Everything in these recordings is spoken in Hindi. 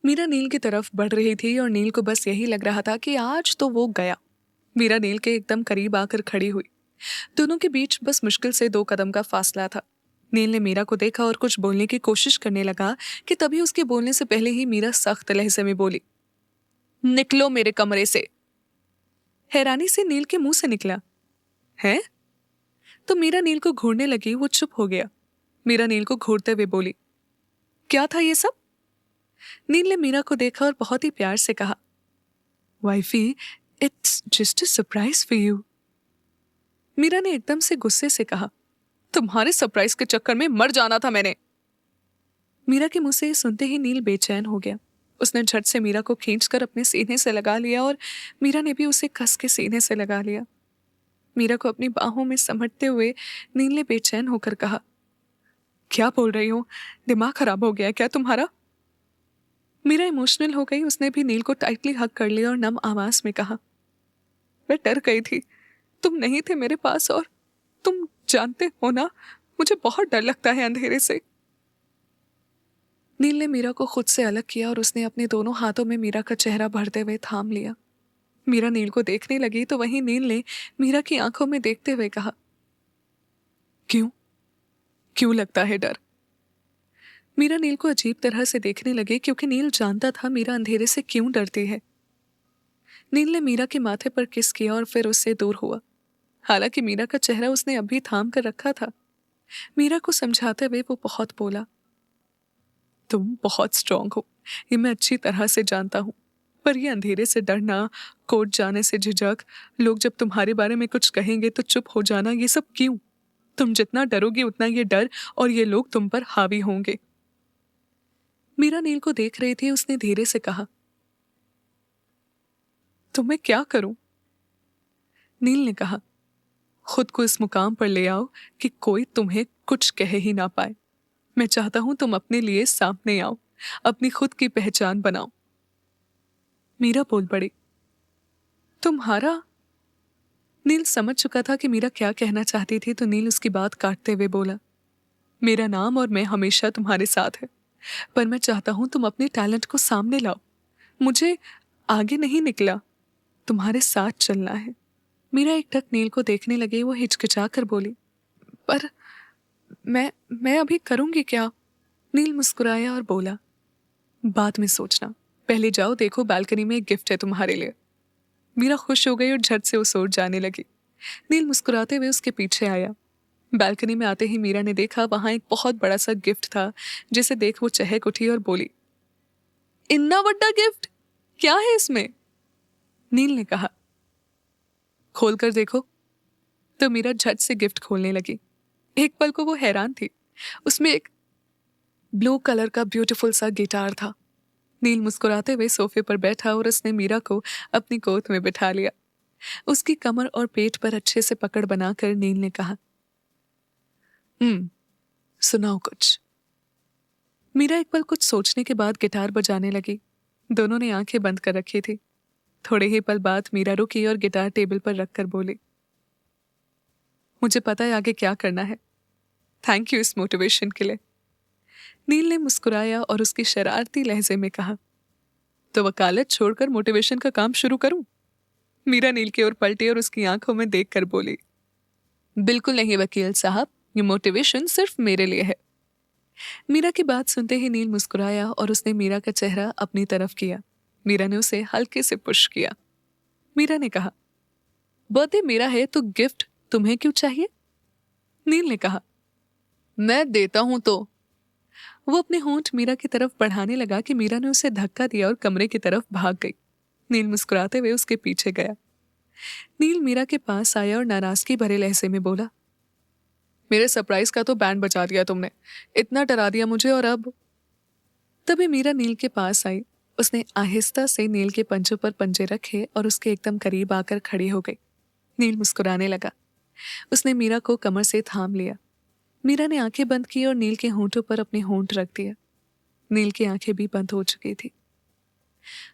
मीरा नील की तरफ बढ़ रही थी और नील को बस यही लग रहा था कि आज तो वो गया। मीरा नील के एकदम करीब आकर खड़ी हुई। दोनों के बीच बस मुश्किल से 2 कदम का फासला था। नील ने मीरा को देखा और कुछ बोलने की कोशिश करने लगा कि तभी उसके बोलने से पहले ही मीरा सख्त लहजे में बोली, निकलो मेरे कमरे से। हैरानी से नील के मुंह से निकला, है? तो मीरा नील को घूरने लगी। वो चुप हो गया। मीरा नील को घूरते हुए बोली, क्या था ये सब? नील ने मीरा को देखा और बहुत ही प्यार से कहा, wifey, it's just a surprise for you. Meera ने एकदम से गुस्से से कहा, तुम्हारे सरप्राइज के चक्कर में मर जाना था मैंने। मीरा के मुंह से ये सुनते ही नील बेचैन हो गया। उसने झट से मीरा को खींचकर अपने सीने से लगा लिया और मीरा ने भी उसे कस के सीने से लगा लिया। मीरा को अपनी बाहों में समेटते हुए नील ने बेचैन होकर कहा, क्या बोल रही हो? दिमाग खराब हो गया क्या तुम्हारा? मीरा इमोशनल हो गई। उसने भी नील को टाइटली हग कर लिया और नम आवाज में कहा, मैं डर गई थी, तुम नहीं थे मेरे पास और तुम जानते हो ना, मुझे बहुत डर लगता है अंधेरे से। नील ने मीरा को खुद से अलग किया और उसने अपने दोनों हाथों में मीरा का चेहरा भरते हुए थाम लिया। मीरा नील को देखने लगी तो वहीं नील ने मीरा की आंखों में देखते हुए कहा, क्यों क्यों लगता है डर? मीरा नील को अजीब तरह से देखने लगे क्योंकि नील जानता था मीरा अंधेरे से क्यों डरती है। नील ने मीरा के माथे पर किस किया और फिर उससे दूर हुआ। हालांकि मीरा का चेहरा उसने अभी थाम कर रखा था। मीरा को समझाते हुए वो बहुत बोला, तुम बहुत स्ट्रांग हो, ये मैं अच्छी तरह से जानता हूं, पर ये अंधेरे से डरना, कोर्ट जाने से झिझक, लोग जब तुम्हारे बारे में कुछ कहेंगे तो चुप हो जाना, ये सब क्यों? तुम जितना डरोगी उतना ये डर और ये लोग तुम पर हावी होंगे। मीरा नील को देख रही थी। उसने धीरे से कहा, तो मैं क्या करूं? नील ने कहा, खुद को इस मुकाम पर ले आओ कि कोई तुम्हें कुछ कह ही ना पाए। मैं चाहता हूं तुम अपने लिए सामने आओ, अपनी खुद की पहचान बनाओ। मीरा बोल पड़ी, तुम्हारा? नील समझ चुका था कि मीरा क्या कहना चाहती थी, तो नील उसकी बात काटते हुए बोला, मेरा नाम और मैं हमेशा तुम्हारे साथ है, पर मैं चाहता हूं तुम अपने टैलेंट को सामने लाओ। मुझे आगे नहीं निकला, तुम्हारे साथ चलना है। मीरा एक टक नील को देखने लगे। वो हिचकिचा कर बोली, पर मैं अभी करूंगी क्या? नील मुस्कुराया और बोला, बाद में सोचना, पहले जाओ देखो बालकनी में एक गिफ्ट है तुम्हारे लिए। मीरा खुश हो गई और झट से उस ओर जाने लगी। नील मुस्कुराते हुए उसके पीछे आया। बालकनी में आते ही मीरा ने देखा वहां एक बहुत बड़ा सा गिफ्ट था, जिसे देख वो चहक उठी और बोली, इतना बड़ा गिफ्ट, क्या है इसमें? नील ने कहा, खोल कर देखो। तो मीरा झट से गिफ्ट खोलने लगी। एक पल को वो हैरान थी। उसमें एक ब्लू कलर का ब्यूटीफुल सा गिटार था। नील मुस्कुराते हुए सोफे पर बैठा और उसने मीरा को अपनी गोद में बिठा लिया। उसकी कमर और पेट पर अच्छे से पकड़ बनाकर नील ने कहा, सुनाओ कुछ। मीरा एक पल कुछ सोचने के बाद गिटार बजाने लगी। दोनों ने आंखें बंद कर रखी थी। थोड़े ही पल बाद मीरा रुकी और गिटार टेबल पर रखकर बोली, मुझे पता है आगे क्या करना है। थैंक यू इस मोटिवेशन के लिए। नील ने मुस्कुराया और उसकी शरारती लहजे में कहा, तो वकालत छोड़कर मोटिवेशन का काम शुरू करूं? मीरा नील की ओर पलटी और उसकी आंखों में देखकर बोली, बिल्कुल नहीं वकील साहब, ये मोटिवेशन सिर्फ मेरे लिए है। मीरा की बात सुनते ही नील मुस्कुराया और उसने मीरा का चेहरा अपनी तरफ किया। मीरा ने उसे हल्के से पुश किया। मीरा ने कहा, बर्थडे मेरा है तो गिफ्ट तुम्हें क्यों चाहिए? नील ने कहा, मैं देता हूं तो। वो अपने होंठ मीरा की तरफ बढ़ाने लगा कि मीरा ने उसे धक्का दिया और कमरे की तरफ भाग गई। नील मुस्कुराते हुए उसके पीछे गया। नील मीरा के पास आया और नाराजगी भरे लहजे में बोला, मेरे सरप्राइज का तो बैंड बजा दिया तुमने, इतना डरा दिया मुझे और अब। तभी मीरा नील के पास आई। उसने आहिस्ता से नील के पंजों पर पंजे रखे और उसके एकदम करीब आकर खड़ी हो गई। नील मुस्कुराने लगा। उसने मीरा को कमर से थाम लिया। मीरा ने आंखें बंद की और नील के होंठों पर अपने होंठ रख दिया। नील की आंखें भी बंद हो चुकी थी।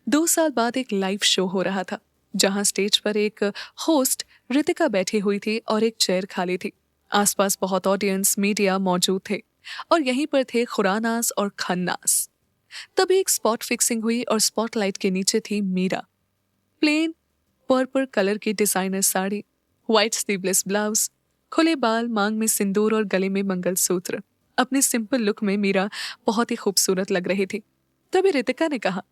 2 साल बाद एक लाइव शो हो रहा था, जहां स्टेज पर एक होस्ट रितिका बैठी हुई थी और एक चेयर खाली थी। आसपास बहुत ऑडियंस, मीडिया मौजूद थे और यहीं पर थे खुरानास और खन्नास। तभी एक स्पॉट फिक्सिंग हुई और स्पॉटलाइट के नीचे थी मीरा। प्लेन पर्पल कलर की designer sari, white sleeveless blouse, खुले बाल, मांग में सिंदूर और गले में मंगलसूत्र। अपने सिंपल लुक में मीरा बहुत ही खूबसूरत लग रही थी। तभी रितिका ने कहा,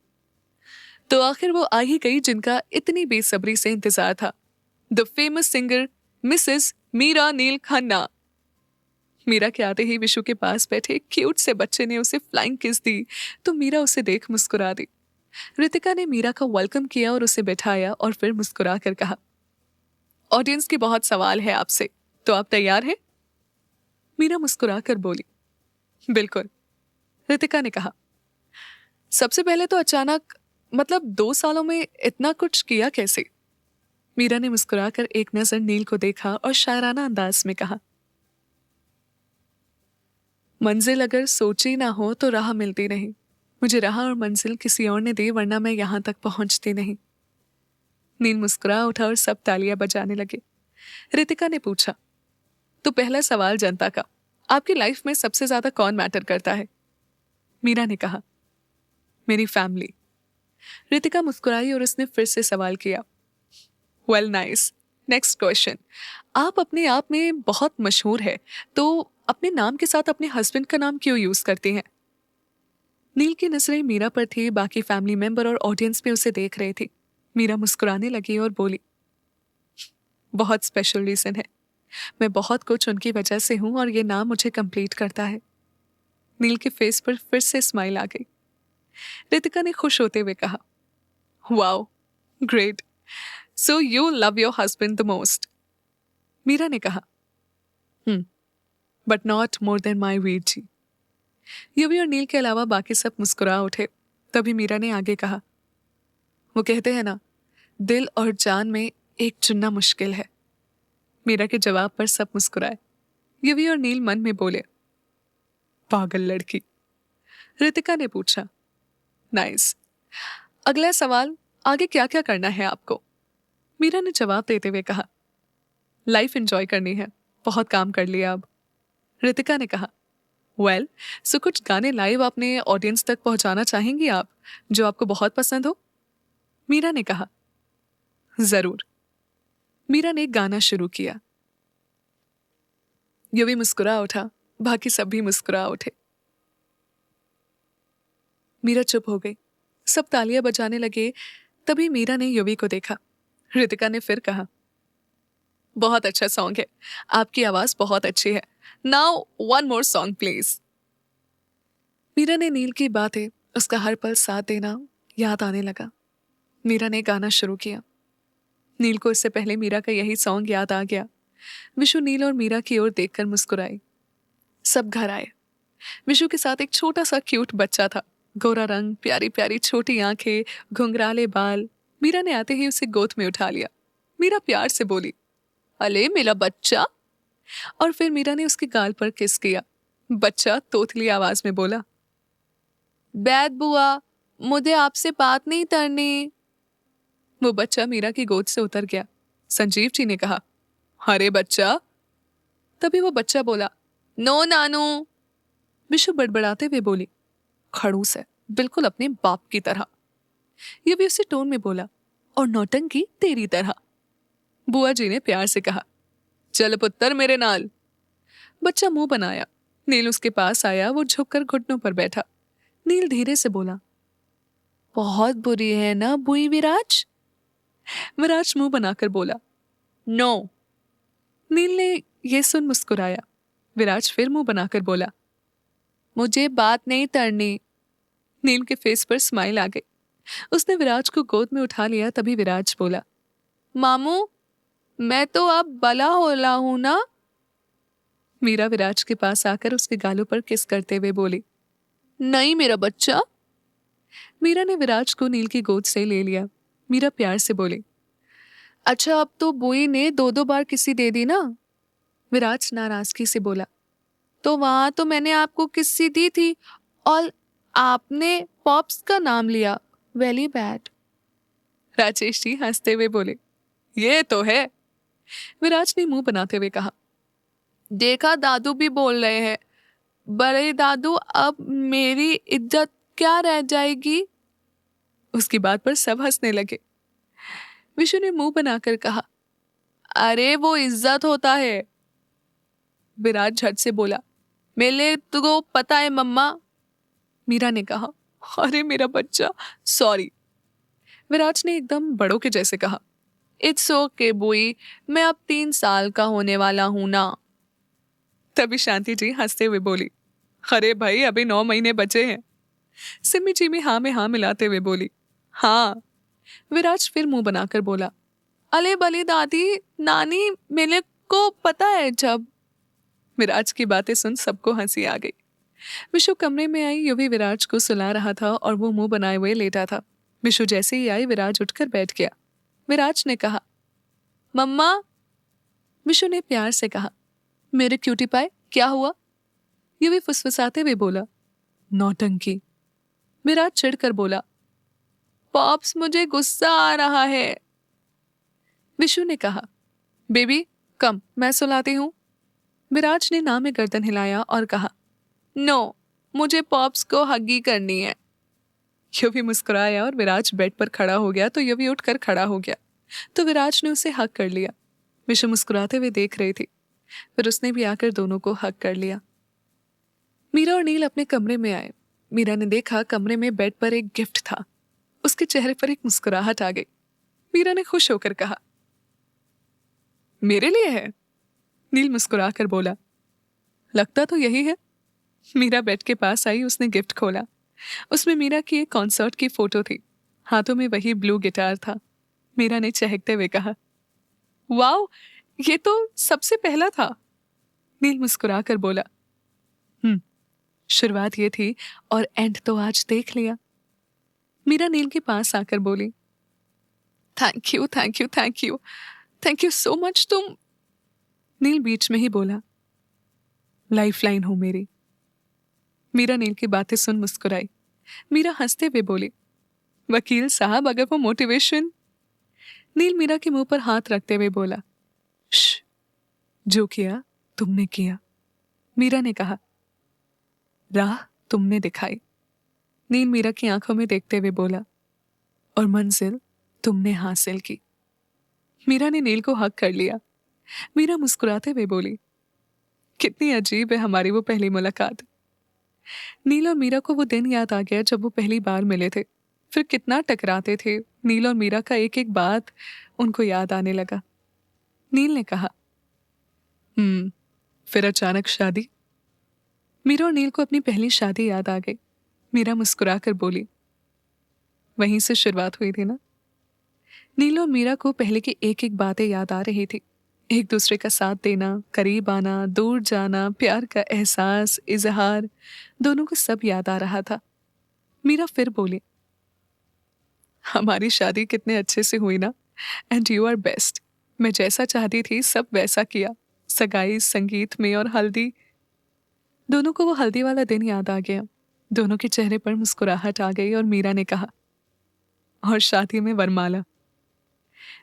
तो आखिर वो आ ही गई जिनका इतनी बेसब्री से इंतजार था, the famous singer Mrs Meera Neel Khanna. Meera के आते ही विशु के पास बैठे एक क्यूट से बच्चे ने उसे फ्लाइंग किस दी तो मीरा उसे देख मुस्कुरा दी। रितिका ने मीरा का वेलकम किया और उसे बैठाया और फिर मुस्कुरा कर कहा, ऑडियंस के बहुत सवाल है आपसे, तो आप तैयार हैं? मीरा मुस्कुरा कर बोली, बिल्कुल। रितिका ने कहा, सबसे पहले तो अचानक, मतलब 2 सालों में इतना कुछ किया कैसे? मीरा ने मुस्कुराकर एक नजर नील को देखा और शायराना अंदाज में कहा, मंजिल अगर सोची ना हो तो राह मिलती नहीं। मुझे राह और मंजिल किसी और ने दी, वरना मैं यहां तक पहुंचती नहीं। नील मुस्कुरा उठा और सब तालियां बजाने लगे। रितिका ने पूछा, तो पहला सवाल जनता का, आपकी लाइफ में सबसे ज्यादा कौन मैटर करता है? मीरा ने कहा, मेरी फैमिली। रितिका मुस्कुराई और उसने फिर से सवाल किया, वेल नाइस, नेक्स्ट क्वेश्चन। आप अपने आप में बहुत मशहूर है, तो अपने नाम के साथ अपने हस्बैंड का नाम क्यों यूज करती हैं? नील की नजरें मीरा पर थी, बाकी फैमिली मेंबर और ऑडियंस भी उसे देख रहे थे। मीरा मुस्कुराने लगी और बोली, बहुत स्पेशल रीजन है। मैं बहुत कुछ उनकी वजह से हूं और ये नाम मुझे कंप्लीट करता है। नील के फेस पर फिर से स्माइल आ गई। रितिका ने खुश होते हुए कहा, wow, great, so you love your husband the most. Meera ने कहा, but not more than my Veer ji. Yuvi और नील के अलावा बाकी सब मुस्कुरा उठे। तभी मीरा ने आगे कहा, वो कहते हैं ना, दिल और जान में एक चुनना मुश्किल है। मीरा के जवाब पर सब मुस्कुराए। युवी और नील मन में बोले, पागल लड़की। रितिका ने पूछा, नाइस, अगला सवाल, आगे क्या क्या करना है आपको? मीरा ने जवाब देते हुए कहा, लाइफ एंजॉय करनी है, बहुत काम कर लिया अब। रितिका ने कहा, वेल, सो कुछ गाने लाइव अपने ऑडियंस तक पहुंचाना चाहेंगी आप, जो आपको बहुत पसंद हो? मीरा ने कहा, जरूर। मीरा ने गाना शुरू किया। युवी मुस्कुरा उठा, बाकी सब भी मुस्कुरा उठे। मीरा चुप हो गई। सब तालियां बजाने लगे। तभी मीरा ने युवी को देखा। रितिका ने फिर कहा, बहुत अच्छा सॉन्ग है, आपकी आवाज बहुत अच्छी है, now one more song please. Meera ने नील की बातें, उसका हर पल साथ देना याद आने लगा। मीरा ने गाना शुरू किया। नील को इससे पहले मीरा का यही सॉन्ग याद आ गया। विशु नील और मीरा की ओर देखकर मुस्कुराई। सब घर आए। विशु के साथ एक छोटा सा क्यूट बच्चा था, गोरा रंग, प्यारी प्यारी छोटी आंखें, घुंघराले बाल। मीरा ने आते ही उसे गोद में उठा लिया। मीरा प्यार से बोली, अले मेरा बच्चा। और फिर मीरा ने उसके गाल पर किस किया। बच्चा तोतली आवाज में बोला, बैद बुआ, मुझे आपसे बात नहीं करनी। वो बच्चा मीरा की गोद से उतर गया। संजीव जी ने कहा, अरे बच्चा। तभी वो बच्चा बोला, नो नानू। विशु बड़बड़ाते हुए बोली, खड़ूस है, बिल्कुल अपने बाप की तरह। ये भी उसी टोन में बोला, और नौटंकी तेरी तरह। बुआ जी ने प्यार से कहा, चल पुत्तर मेरे नाल। बच्चा मुंह बनाया। नील उसके पास आया। वो झुककर घुटनों पर बैठा। नील धीरे से बोला, बहुत बुरी है ना बुई विराज? विराज मुंह बनाकर बोला, नो। नील ने यह सुन मुस्कुराया। विराज फिर मुंह बनाकर बोला, मुझे बात नहीं करनी। नील के फेस पर स्माइल आ गई। उसने विराज को गोद में उठा लिया। तभी विराज बोला, मामू, मैं तो अब बला होला हूं ना? मीरा विराज के पास आकर उसके गालों पर किस करते हुए बोली, नहीं मेरा बच्चा। मीरा ने विराज को नील की गोद से ले लिया। मीरा प्यार से बोली, अच्छा अब तो बुई ने 2-2 बार किसी दे दी ना? विराज नाराजगी से बोला, तो वहां तो मैंने आपको किस्सी दी थी और आपने पॉप्स का नाम लिया, वेरी बैड। राजेश जी हंसते हुए बोले, ये तो है। विराज ने मुंह बनाते हुए कहा, देखा दादू भी बोल रहे हैं, बड़े दादू अब मेरी इज्जत क्या रह जाएगी? उसकी बात पर सब हंसने लगे। विशु ने मुंह बनाकर कहा, अरे वो इज्जत होता है। विराज झट से बोला, मेरे तो पता है मम्मा। मीरा ने कहा, अरे मेरा बच्चा, सॉरी। विराज ने एकदम बड़ों के जैसे कहा, इट्स ओके बुई, मैं अब 3 साल का होने वाला हूं ना। तभी शांति जी हंसते हुए बोली, अरे भाई अभी 9 महीने बचे हैं। सिमी जी में हाँ मिलाते हुए बोली, हाँ। विराज फिर मुंह बनाकर बोला, अले बली दादी, नानी, मेरे को पता है जब। विराज की बातें सुन सबको हंसी आ गई। विशु कमरे में आई, युवी विराज को सुला रहा था और वो मुंह बनाए हुए लेटा था। विशु जैसे ही आई, विराज उठकर बैठ गया। विराज ने कहा, मम्मा। विशु ने प्यार से कहा, मेरे क्यूटी पाए, क्या हुआ? युवी फुसफुसाते हुए बोला, नौटंकी। विराज चिढ़कर बोला, पॉप्स मुझे गुस्सा आ रहा है। विशु ने कहा, बेबी कम, मैं सुलाती हूं। विराज ने ना में गर्दन हिलाया और कहा, नो, मुझे पॉप्स को हगी करनी है। युवी मुस्कुराया और विराज बेड पर खड़ा हो गया तो युवी उठकर खड़ा हो गया तो विराज ने उसे हक कर लिया। विशु मुस्कुराते हुए देख रही थी, फिर उसने भी आकर दोनों को हक कर लिया। मीरा और नील अपने कमरे में आए। मीरा ने देखा कमरे में बेड पर एक गिफ्ट था। उसके चेहरे पर एक मुस्कुराहट आ गई। मीरा ने खुश होकर कहा, मेरे लिए है? नील मुस्कुराकर बोला, लगता तो यही है। मीरा बेड के पास आई, उसने गिफ्ट खोला। उसमें मीरा की एक कॉन्सर्ट की फोटो थी, हाथों में वही ब्लू गिटार था। मीरा ने चहकते हुए कहा, वाओ, ये तो सबसे पहला था। नील मुस्कुराकर बोला, शुरुआत ये थी और एंड तो आज देख लिया। मीरा नील के पास आकर बोली, thank you thank you thank you thank you so much तुम। नील बीच में ही बोला, लाइफ लाइन हो मेरी। मीरा नील की बातें सुन मुस्कुराई। मीरा हंसते हुए बोली, वकील साहब अगर वो मोटिवेशन। नील मीरा के मुंह पर हाथ रखते हुए बोला, श्श, जो किया तुमने किया। मीरा ने कहा, राह तुमने दिखाई। नील मीरा की आंखों में देखते हुए बोला, और मंजिल तुमने हासिल की। मीरा ने नील को हक कर लिया। मीरा मुस्कुराते हुए बोली, कितनी अजीब है हमारी वो पहली मुलाकात। नील और मीरा को वो दिन याद आ गया जब वो पहली बार मिले थे। फिर कितना टकराते थे। नील और मीरा का एक एक बात उनको याद आने लगा। नील ने कहा, फिर अचानक शादी। मीरा और नील को अपनी पहली शादी याद आ गई। मीरा मुस्कुराकर बोली, वहीं से शुरुआत हुई थी ना। नील और मीरा को पहले की एक एक बातें याद आ रही थी। एक दूसरे का साथ देना, करीब आना, दूर जाना, प्यार का एहसास, इजहार, दोनों को सब याद आ रहा था। मीरा फिर बोली, हमारी शादी कितने अच्छे से हुई ना, एंड यू आर बेस्ट। मैं जैसा चाहती थी सब वैसा किया, सगाई, संगीत में और हल्दी। दोनों को वो हल्दी वाला दिन याद आ गया। दोनों के चेहरे पर मुस्कुराहट आ गई और मीरा ने कहा, और शादी में वरमाला।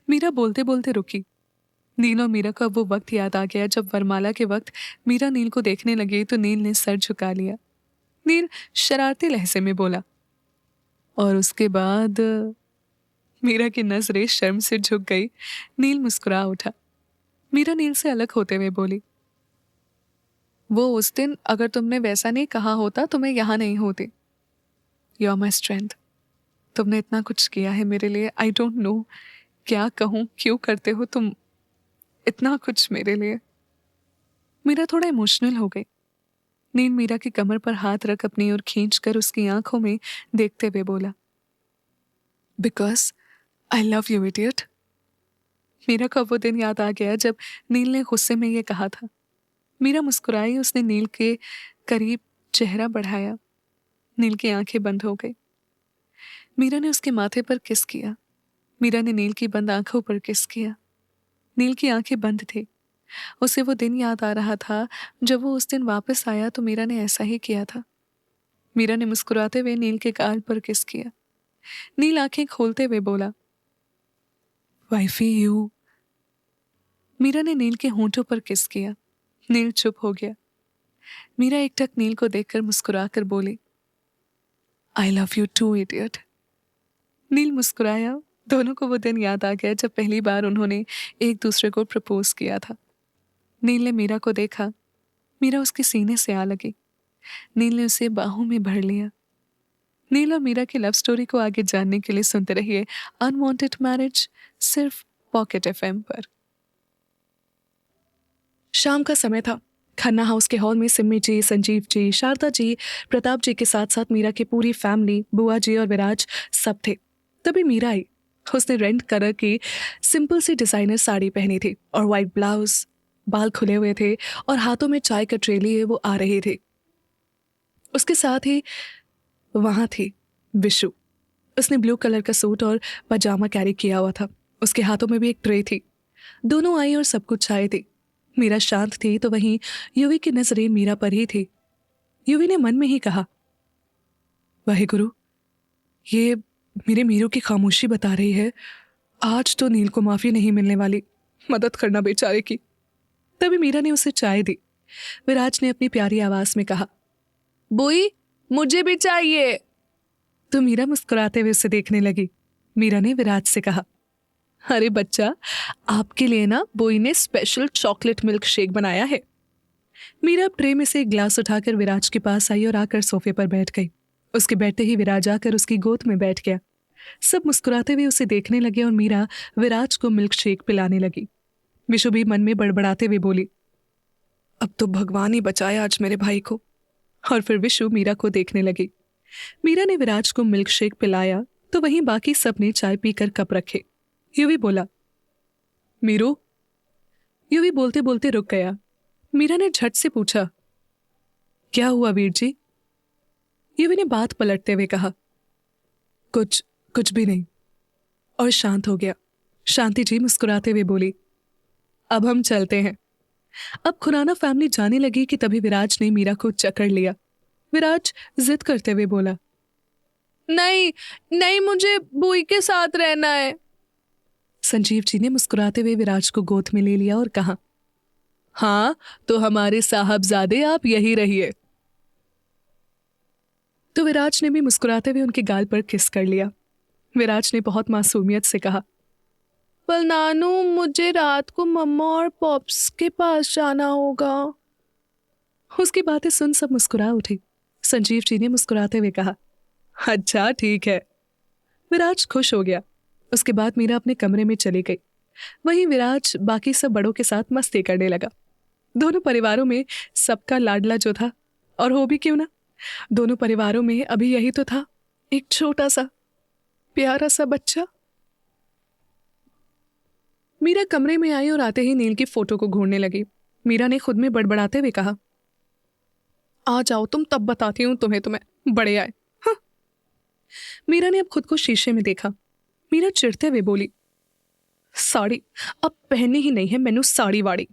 मीरा बोलते बोलते रुकी। नील और मीरा को अब वो वक्त याद आ गया जब वरमाला के वक्त मीरा नील को देखने लगी तो नील ने सर झुका लिया। नील शरारती लहजे में बोला, और उसके बाद। मीरा की नजरें शर्म से झुक गई। नील मुस्कुरा उठा। मीरा नील से अलग होते हुए बोली, वो उस दिन अगर तुमने वैसा नहीं कहा होता तो मैं यहाँ नहीं होती। You are my strength. तुमने इतना कुछ किया है मेरे लिए, आई डोंट नो क्या कहूँ, क्यों करते हो तुम इतना कुछ मेरे लिए। मीरा थोड़ा इमोशनल हो गई। नील मीरा की कमर पर हाथ रख अपनी ओर खींचकर उसकी आंखों में देखते हुए बोला, because I love you idiot. Meera को वो दिन याद आ गया जब नील ने गुस्से में ये कहा था। मीरा मुस्कुराई। उसने नील के करीब चेहरा बढ़ाया। नील की आंखें बंद हो गई। मीरा ने उसके माथे पर किस किया। मीरा ने नील की बंद आंखों पर किस किया। नील की आंखें बंद थी। उसे वो दिन याद आ रहा था जब वो उस दिन वापस आया तो मीरा ने ऐसा ही किया था। मीरा ने मुस्कुराते हुए नील के गाल पर किस किया। नील आंखें खोलते हुए बोला, वाइफी यू। मीरा ने नील के होंठों पर किस किया। नील चुप हो गया। मीरा एकटक नील को देखकर मुस्कुराकर बोली, I love you too idiot. Neel मुस्कुराया। दोनों को वो दिन याद आ गया जब पहली बार उन्होंने एक दूसरे को प्रपोज किया था। नील ने मीरा को देखा। मीरा उसके सीने से आ लगी। नील ने उसे बाहों में भर लिया। नील और मीरा की लव स्टोरी को आगे जानने के लिए सुनते रहिए अनवांटेड मैरिज, सिर्फ पॉकेट एफएम पर। शाम का समय था। खन्ना हाउस के हॉल में सिम्मी जी, संजीव जी, शारदा जी, प्रताप जी के साथ साथ मीरा की पूरी फैमिली, बुआ जी और विराज सब थे। तभी मीरा आई। उसने रेंट कलर की सिंपल सी डिजाइनर साड़ी पहनी थी और वाइट ब्लाउज, बाल खुले हुए थे और हाथों में चाय का ट्रे लिए वो आ रही थी। उसके साथ ही वहां थी विशु। उसने ब्लू कलर का सूट और पजामा कैरी किया हुआ था। उसके हाथों में भी एक ट्रे थी। दोनों आई और सब कुछ चाय थी। मीरा शांत थी तो वहीं युवी की नजरें मीरा पर ही थी। युवी ने मन में ही कहा, वाहे गुरु, ये मेरे मीरू की खामोशी बता रही है आज तो नील को माफी नहीं मिलने वाली। मदद करना बेचारे की। तभी मीरा ने उसे चाय दी। विराज ने अपनी प्यारी आवाज में कहा, बुई मुझे भी चाहिए। तो मीरा मुस्कुराते हुए उसे देखने लगी। मीरा ने विराज से कहा, अरे बच्चा, आपके लिए ना बुई ने स्पेशल चॉकलेट मिल्क शेक बनाया है। मीरा ट्रे में से एक ग्लास उठाकर विराज के पास आई और आकर सोफे पर बैठ गई। उसके बैठते ही विराज आकर उसकी गोद में बैठ गया। सब मुस्कुराते हुए उसे देखने लगे और मीरा विराज को मिल्क शेक पिलाने लगी। विशु भी मन में बड़बड़ाते हुए बोली, अब तो भगवान ही बचाया आज मेरे भाई को। और फिर विशु मीरा को देखने लगी। मीरा ने विराज को मिल्क शेक पिलाया तो वहीं बाकी सब ने चाय पीकर कप रखे। युवी बोला, मीरू। युवी बोलते बोलते रुक गया। मीरा ने झट से पूछा, क्या हुआ वीर जी? युवी ने बात पलटते हुए कहा, कुछ कुछ भी नहीं, और शांत हो गया। शांति जी मुस्कुराते हुए बोली, अब हम चलते हैं। अब खुराना फैमिली जाने लगी कि तभी विराज ने मीरा को जकड़ लिया। विराज जिद करते हुए बोला, नहीं नहीं, मुझे बुई के साथ रहना है। संजीव जी ने मुस्कुराते हुए विराज को गोद में ले लिया और कहा, हाँ तो हमारे साहबजादे आप यही रहिए। तो विराज ने भी मुस्कुराते हुए उनके गाल पर किस कर लिया। विराज ने बहुत मासूमियत से कहा, पर नानू, मुझे रात को मम्मा और पॉप्स के पास जाना होगा। उसकी बातें सुन सब मुस्कुरा उठे। संजीव जी ने मुस्कुराते हुए कहा, अच्छा ठीक है। विराज खुश हो गया। उसके बाद मीरा अपने कमरे में चली गई। वहीं विराज बाकी सब बड़ों के साथ मस्ती करने लगा। दोनों परिवारों में सबका लाडला जो था, और हो भी क्यों ना, दोनों परिवारों में अभी यही तो था, एक छोटा सा प्यारा सा बच्चा। मीरा कमरे में आई और आते ही नील की फोटो को घूरने लगी। मीरा ने खुद में बड़बड़ाते हुए कहा, आ जाओ तुम, तब बताती हूं तुम्हें बड़े आए। हाँ। मीरा ने अब खुद को शीशे में देखा। मीरा चिढ़ते हुए बोली, साड़ी अब पहननी ही नहीं है मैनू साड़ी वाड़ी।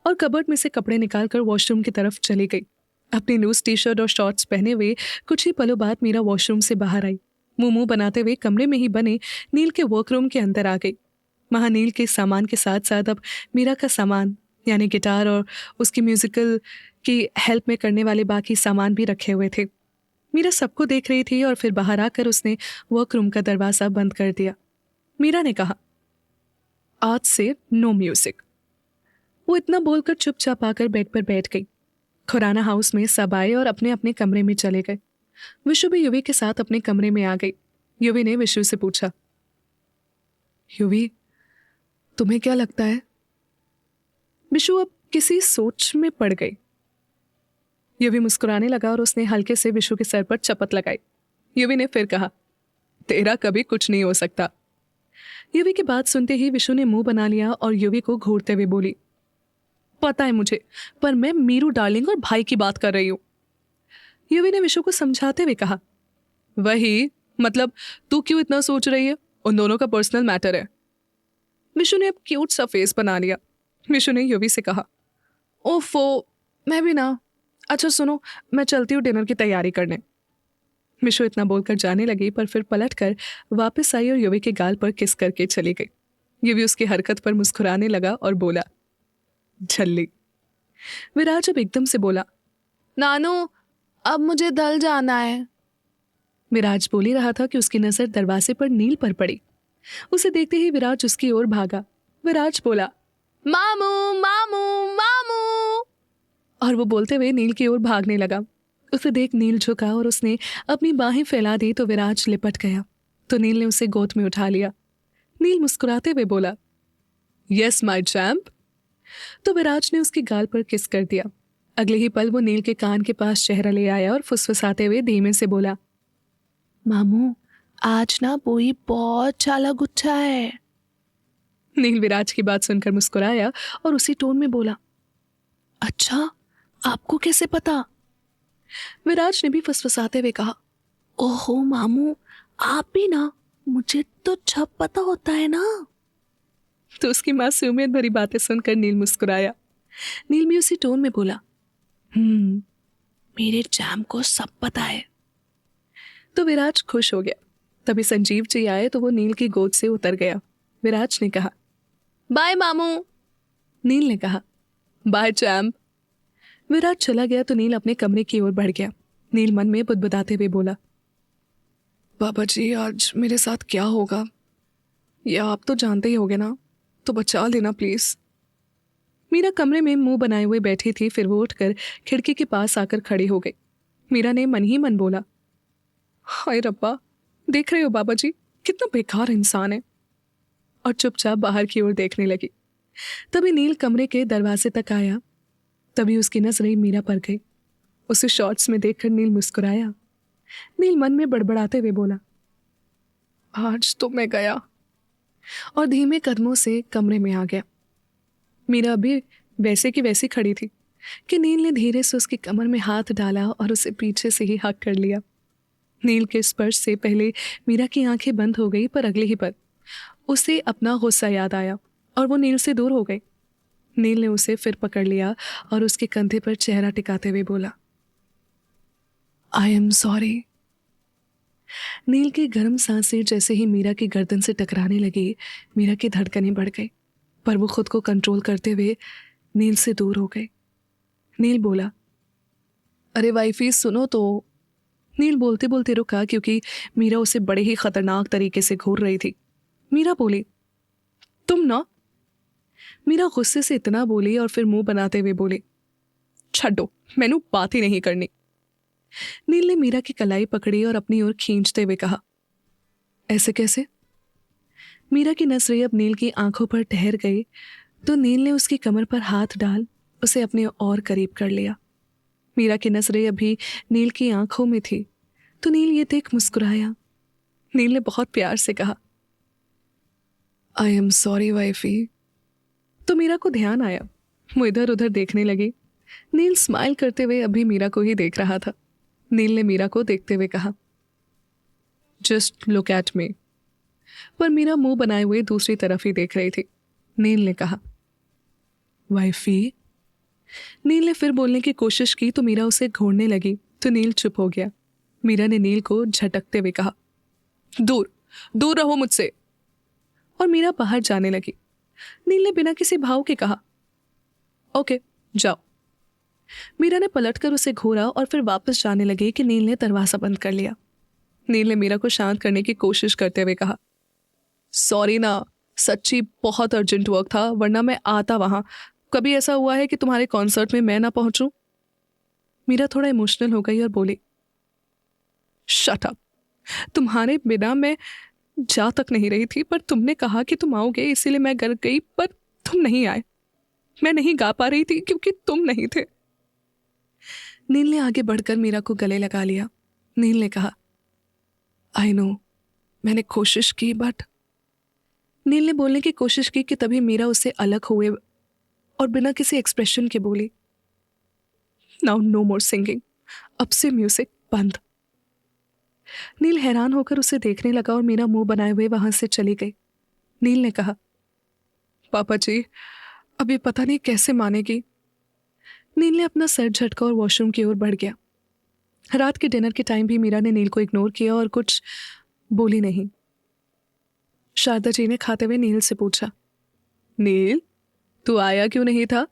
और कबर्ड में से कपड़े निकालकर वॉशरूम की तरफ चली गई। अपनी लूज टी शर्ट और शॉर्ट्स पहने हुए कुछ ही पलों बाद मीरा वॉशरूम से बाहर आई। मुंह बनाते हुए कमरे में ही बने नील के वर्करूम के अंदर आ गई। वहां नील के सामान के साथ साथ अब मीरा का सामान यानी गिटार और उसकी म्यूजिकल की हेल्प में करने वाले बाकी सामान भी रखे हुए थे। मीरा सबको देख रही थी और फिर बाहर आकर उसने वर्करूम का दरवाजा बंद कर दिया। मीरा ने कहा, आज से नो म्यूजिक। वो इतना बोलकर चुपचाप आकर बेड पर बैठ गई। खुराना हाउस में सब आए और अपने अपने कमरे में चले गए। विशु भी युवी के साथ अपने कमरे में आ गई। युवी ने विशु से पूछा, युवी, तुम्हें क्या लगता है? विशु अब किसी सोच में पड़ गई। युवी मुस्कुराने लगा और उसने हल्के से विशु के सर पर चपत लगाई। युवी ने फिर कहा, तेरा कभी कुछ नहीं हो सकता। युवी की बात सुनते ही विशु ने मुंह बना लिया और युवी को घूरते हुए बोली, पता है मुझे, पर मैं मीरू डार्लिंग और भाई की बात कर रही हूं। युवी ने विशु को समझाते हुए कहा, वही मतलब तू क्यों इतना सोच रही है? उन दोनों का पर्सनल मैटर है। विशु ने अब क्यूट सा फेस बना लिया। विशु ने युवी से कहा, ओफो, मैं भी ना। अच्छा सुनो, मैं चलती हूँ डिनर की तैयारी करने। विशु इतना बोलकर जाने लगी पर फिर पलटकर वापस आई और युवी के गाल पर किस करके चली गई। युवी उसकी हरकत पर मुस्कुराने लगा और बोला, झल्ली। विराज अब एकदम से बोला, नानू अब मुझे दल जाना है। विराज बोल ही रहा था कि उसकी नजर दरवाजे पर नील पर पड़ी। उसे देखते ही विराज उसकी ओर भागा। विराज बोला, मामू मामू मामू, और वो बोलते हुए नील की ओर भागने लगा। उसे देख नील झुका और उसने अपनी बाहें फैला दी तो विराज लिपट गया। तो नील ने उसे गोद में उठा लिया। नील मुस्कुराते हुए बोला, यस माय चैम्प। तो विराज ने उसकी गाल पर किस कर दिया। अगले ही पल वो नील के कान के पास चेहरा ले आया और फुसफुसाते हुए धीमे से बोला, मामू आज ना बोई बहुत चाला गुच्छा है। नील विराज की बात सुनकर मुस्कुराया और उसी टोन में बोला, अच्छा आपको कैसे पता? विराज ने भी फुसफुसाते हुए कहा, ओहो मामू आप भी ना, मुझे तो सब पता होता है ना। तो उसकी मासूमियत भरी बातें सुनकर नील मुस्कुराया। नील भी उसी टोन में बोला, मेरे जैम को सब पता है। तो विराज खुश हो गया। तभी संजीव जी आए तो वो नील की गोद से उतर गया। विराज ने कहा, बाय मामू। नील ने कहा, बाय चैम्प। विराज चला गया तो नील अपने कमरे की ओर बढ़ गया। नील मन में बुदबुदाते हुए बोला, बाबा जी आज मेरे साथ क्या होगा, या आप तो जानते ही होगे ना, तो बचा लेना प्लीज। मीरा कमरे में मुंह बनाए हुए बैठी थी। फिर वो उठकर खिड़की के पास आकर खड़ी हो गई। मीरा ने मन ही मन बोला, हाय रब्बा, देख रहे हो बाबा जी कितना बेकार इंसान है, और चुपचाप बाहर की ओर देखने लगी। तभी नील कमरे के दरवाजे तक आया। तभी उसकी नजरें मीरा पर गई। उसे शॉर्ट्स में देखकर नील मुस्कुराया। नील मन में बड़बड़ाते हुए बोला, आज तो मैं गया, और धीमे कदमों से कमरे में आ गया। मीरा अभी वैसे की वैसी खड़ी थी कि नील ने धीरे से उसकी कमर में हाथ डाला और उसे पीछे से ही हक कर लिया। नील के स्पर्श से पहले मीरा की आंखें बंद हो गई, पर अगले ही पल उसे अपना गुस्सा याद आया और वो नील से दूर हो गई। नील ने उसे फिर पकड़ लिया और उसके कंधे पर चेहरा टिकाते हुए बोला, आई एम सॉरी। नील की गर्म सांसें जैसे ही मीरा की गर्दन से टकराने लगी, मीरा की धड़कनें बढ़ गई, पर वो खुद को कंट्रोल करते हुए नील से दूर हो गई। नील बोला, अरे वाइफी सुनो तो। नील बोलते बोलते रुका क्योंकि मीरा उसे बड़े ही खतरनाक तरीके से घूर रही थी। मीरा बोली, तुम ना। मीरा गुस्से से इतना बोली और फिर मुंह बनाते हुए बोली, छड्डो, मैनू बात ही नहीं करनी। नील ने मीरा की कलाई पकड़ी और अपनी ओर खींचते हुए कहा, ऐसे कैसे? मीरा की नजरें अब नील की आंखों पर ठहर गई तो नील ने उसकी कमर पर हाथ डाल उसे अपने और करीब कर लिया। मीरा की नजरें अभी नील की आंखों में थी तो नील ये देख मुस्कुराया। नील ने बहुत प्यार से कहा, आई एम सॉरी वाइफी। तो मीरा को ध्यान आया। वो इधर उधर देखने लगी। नील स्माइल करते हुए अभी मीरा को ही देख रहा था। नील ने मीरा को देखते हुए कहा, जस्ट लुक एट मी। पर मीरा मुंह बनाए हुए दूसरी तरफ ही देख रही थी। नील ने कहा, वाइफी। नील ने फिर बोलने की कोशिश की तो मीरा उसे घूरने लगी तो नील चुप हो गया। मीरा ने नील को झटकते हुए कहा, दूर दूर रहो मुझसे, और मीरा बाहर जाने लगी। नील ने बिना किसी भाव के कहा, ओके जाओ। मीरा ने पलटकर उसे घूरा और फिर वापस जाने लगी कि नील ने दरवाजा बंद कर लिया। नील ने मीरा को शांत करने की कोशिश करते हुए कहा, सॉरी ना, सच्ची बहुत अर्जेंट वर्क था, वरना मैं आता वहां। कभी ऐसा हुआ है कि तुम्हारे कॉन्सर्ट में मैं ना पहुंचूं? मीरा थोड़ा इमोशनल हो गई और बोली, शट अप, तुम्हारे बिना मैं जा तक नहीं रही थी, पर तुमने कहा कि तुम आओगे इसीलिए मैं घर गई, पर तुम नहीं आए। मैं नहीं गा पा रही थी क्योंकि तुम नहीं थे। नील ने आगे बढ़कर मीरा को गले लगा लिया। नील ने कहा, आई नो, मैंने कोशिश की, बट। नील ने बोलने की कोशिश की कि तभी मीरा उससे अलग हुए और बिना किसी एक्सप्रेशन के बोली, नाउ नो मोर सिंगिंग, अब से म्यूजिक बंद। नील हैरान होकर उसे देखने लगा और मीरा मुंह बनाए हुए वहां से चली गई। नील ने कहा, पापा जी अभी पता नहीं कैसे मानेगी। नील ने अपना सर झटका और वॉशरूम की ओर बढ़ गया। रात के डिनर के टाइम भी मीरा ने नील को इग्नोर किया और कुछ बोली नहीं। शारदा जी ने खाते हुए नील से पूछा, नील तू आया क्यों नहीं था?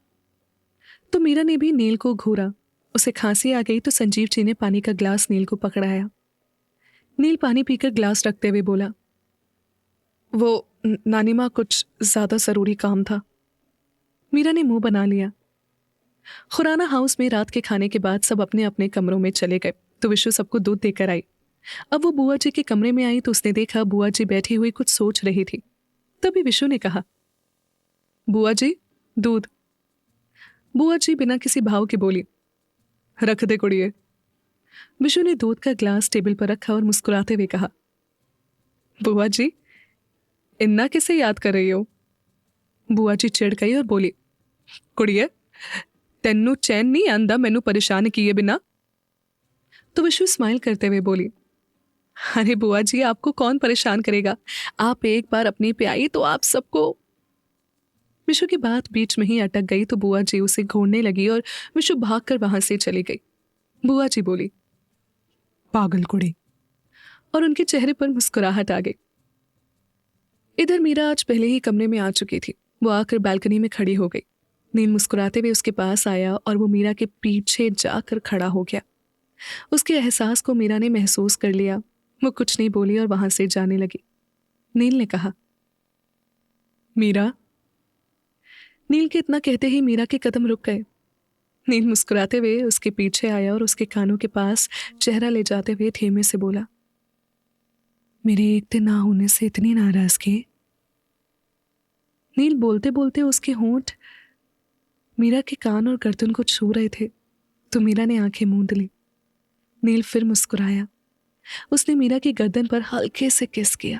तो मीरा ने भी नील को घूरा। उसे खांसी आ गई तो संजीव जी ने पानी का ग्लास नील को पकड़ाया। नील पानी पीकर ग्लास रखते हुए बोला, वो नानी माँ, कुछ ज्यादा जरूरी काम था। मीरा ने मुंह बना लिया। खुराना हाउस में रात के खाने के बाद सब अपने अपने कमरों में चले गए तो विशु सबको दूध देकर आई। अब वो बुआ जी के कमरे में आई तो उसने देखा बुआ जी बैठी हुई कुछ सोच रही थी। तभी विशु ने कहा, बुआ जी, दूध। बुआ जी बिना किसी भाव के बोली, रख दे कुड़िए। विशु ने दूध का ग्लास टेबल पर रखा और मुस्कुराते हुए कहा, बुआ जी, इन्ना किसे याद कर रही हो? बुआ जी चिढ़ गई और बोली, कुड़िए, तेनू चैन नहीं आंदा मैनू परेशान किए बिना? तो विशु स्माइल करते हुए बोली, अरे बुआ जी, आपको कौन परेशान करेगा? आप एक बार अपनी पे आई तो आप सबको। विशु की बात बीच में ही अटक गई तो बुआ जी उसे घूरने लगी और विशु भागकर वहां से चली गई। बुआ जी बोली, पागल कुड़ी, और उनके चेहरे पर मुस्कुराहट आ गई। इधर मीरा आज पहले ही कमरे में आ चुकी थी। वो आकर बालकनी में खड़ी हो गई। नील मुस्कुराते हुए उसके पास आया और वो मीरा के पीछे जाकर खड़ा हो गया। उसके एहसास को मीरा ने महसूस कर लिया। वो कुछ नहीं बोली और वहां से जाने लगी। नील ने कहा, मीरा। नील के इतना कहते ही मीरा के कदम रुक गए। नील मुस्कुराते हुए उसके पीछे आया और उसके कानों के पास चेहरा ले जाते हुए धीमे से बोला, मेरे एक दिन ना होने से इतनी नाराजगी? नील बोलते बोलते उसके होंठ मीरा के कान और गर्दन को छू रहे थे तो मीरा ने आंखें मूंद ली। नील फिर मुस्कुराया। उसने मीरा की गर्दन पर हल्के से किस किया।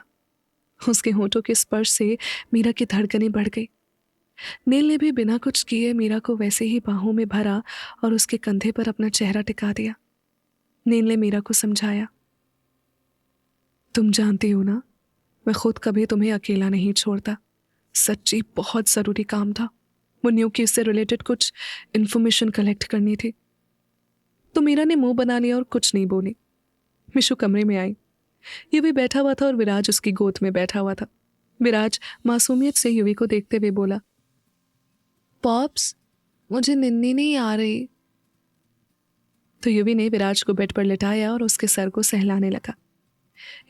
उसके होंठों के स्पर्श से मीरा की धड़कनें बढ़ गई। नील ने भी बिना कुछ किए मीरा को वैसे ही बाहों में भरा और उसके कंधे पर अपना चेहरा टिका दिया। नील ने मीरा को समझाया, तुम जानती हो ना, मैं खुद कभी तुम्हें अकेला नहीं छोड़ता। सच्ची बहुत जरूरी काम था। मुन्नियों की इससे रिलेटेड कुछ इंफॉर्मेशन कलेक्ट करनी थी। तो मीरा ने मुंह बना लिया और कुछ नहीं बोली। मिशु कमरे में आई। युवी बैठा हुआ था और विराज उसकी गोद में बैठा हुआ था। विराज मासूमियत से युवी को देखते हुए बोला, पॉप्स, मुझे निन्नी नहीं आ रही। तो युवी ने विराज को बेड पर लिटाया और उसके सर को सहलाने लगा।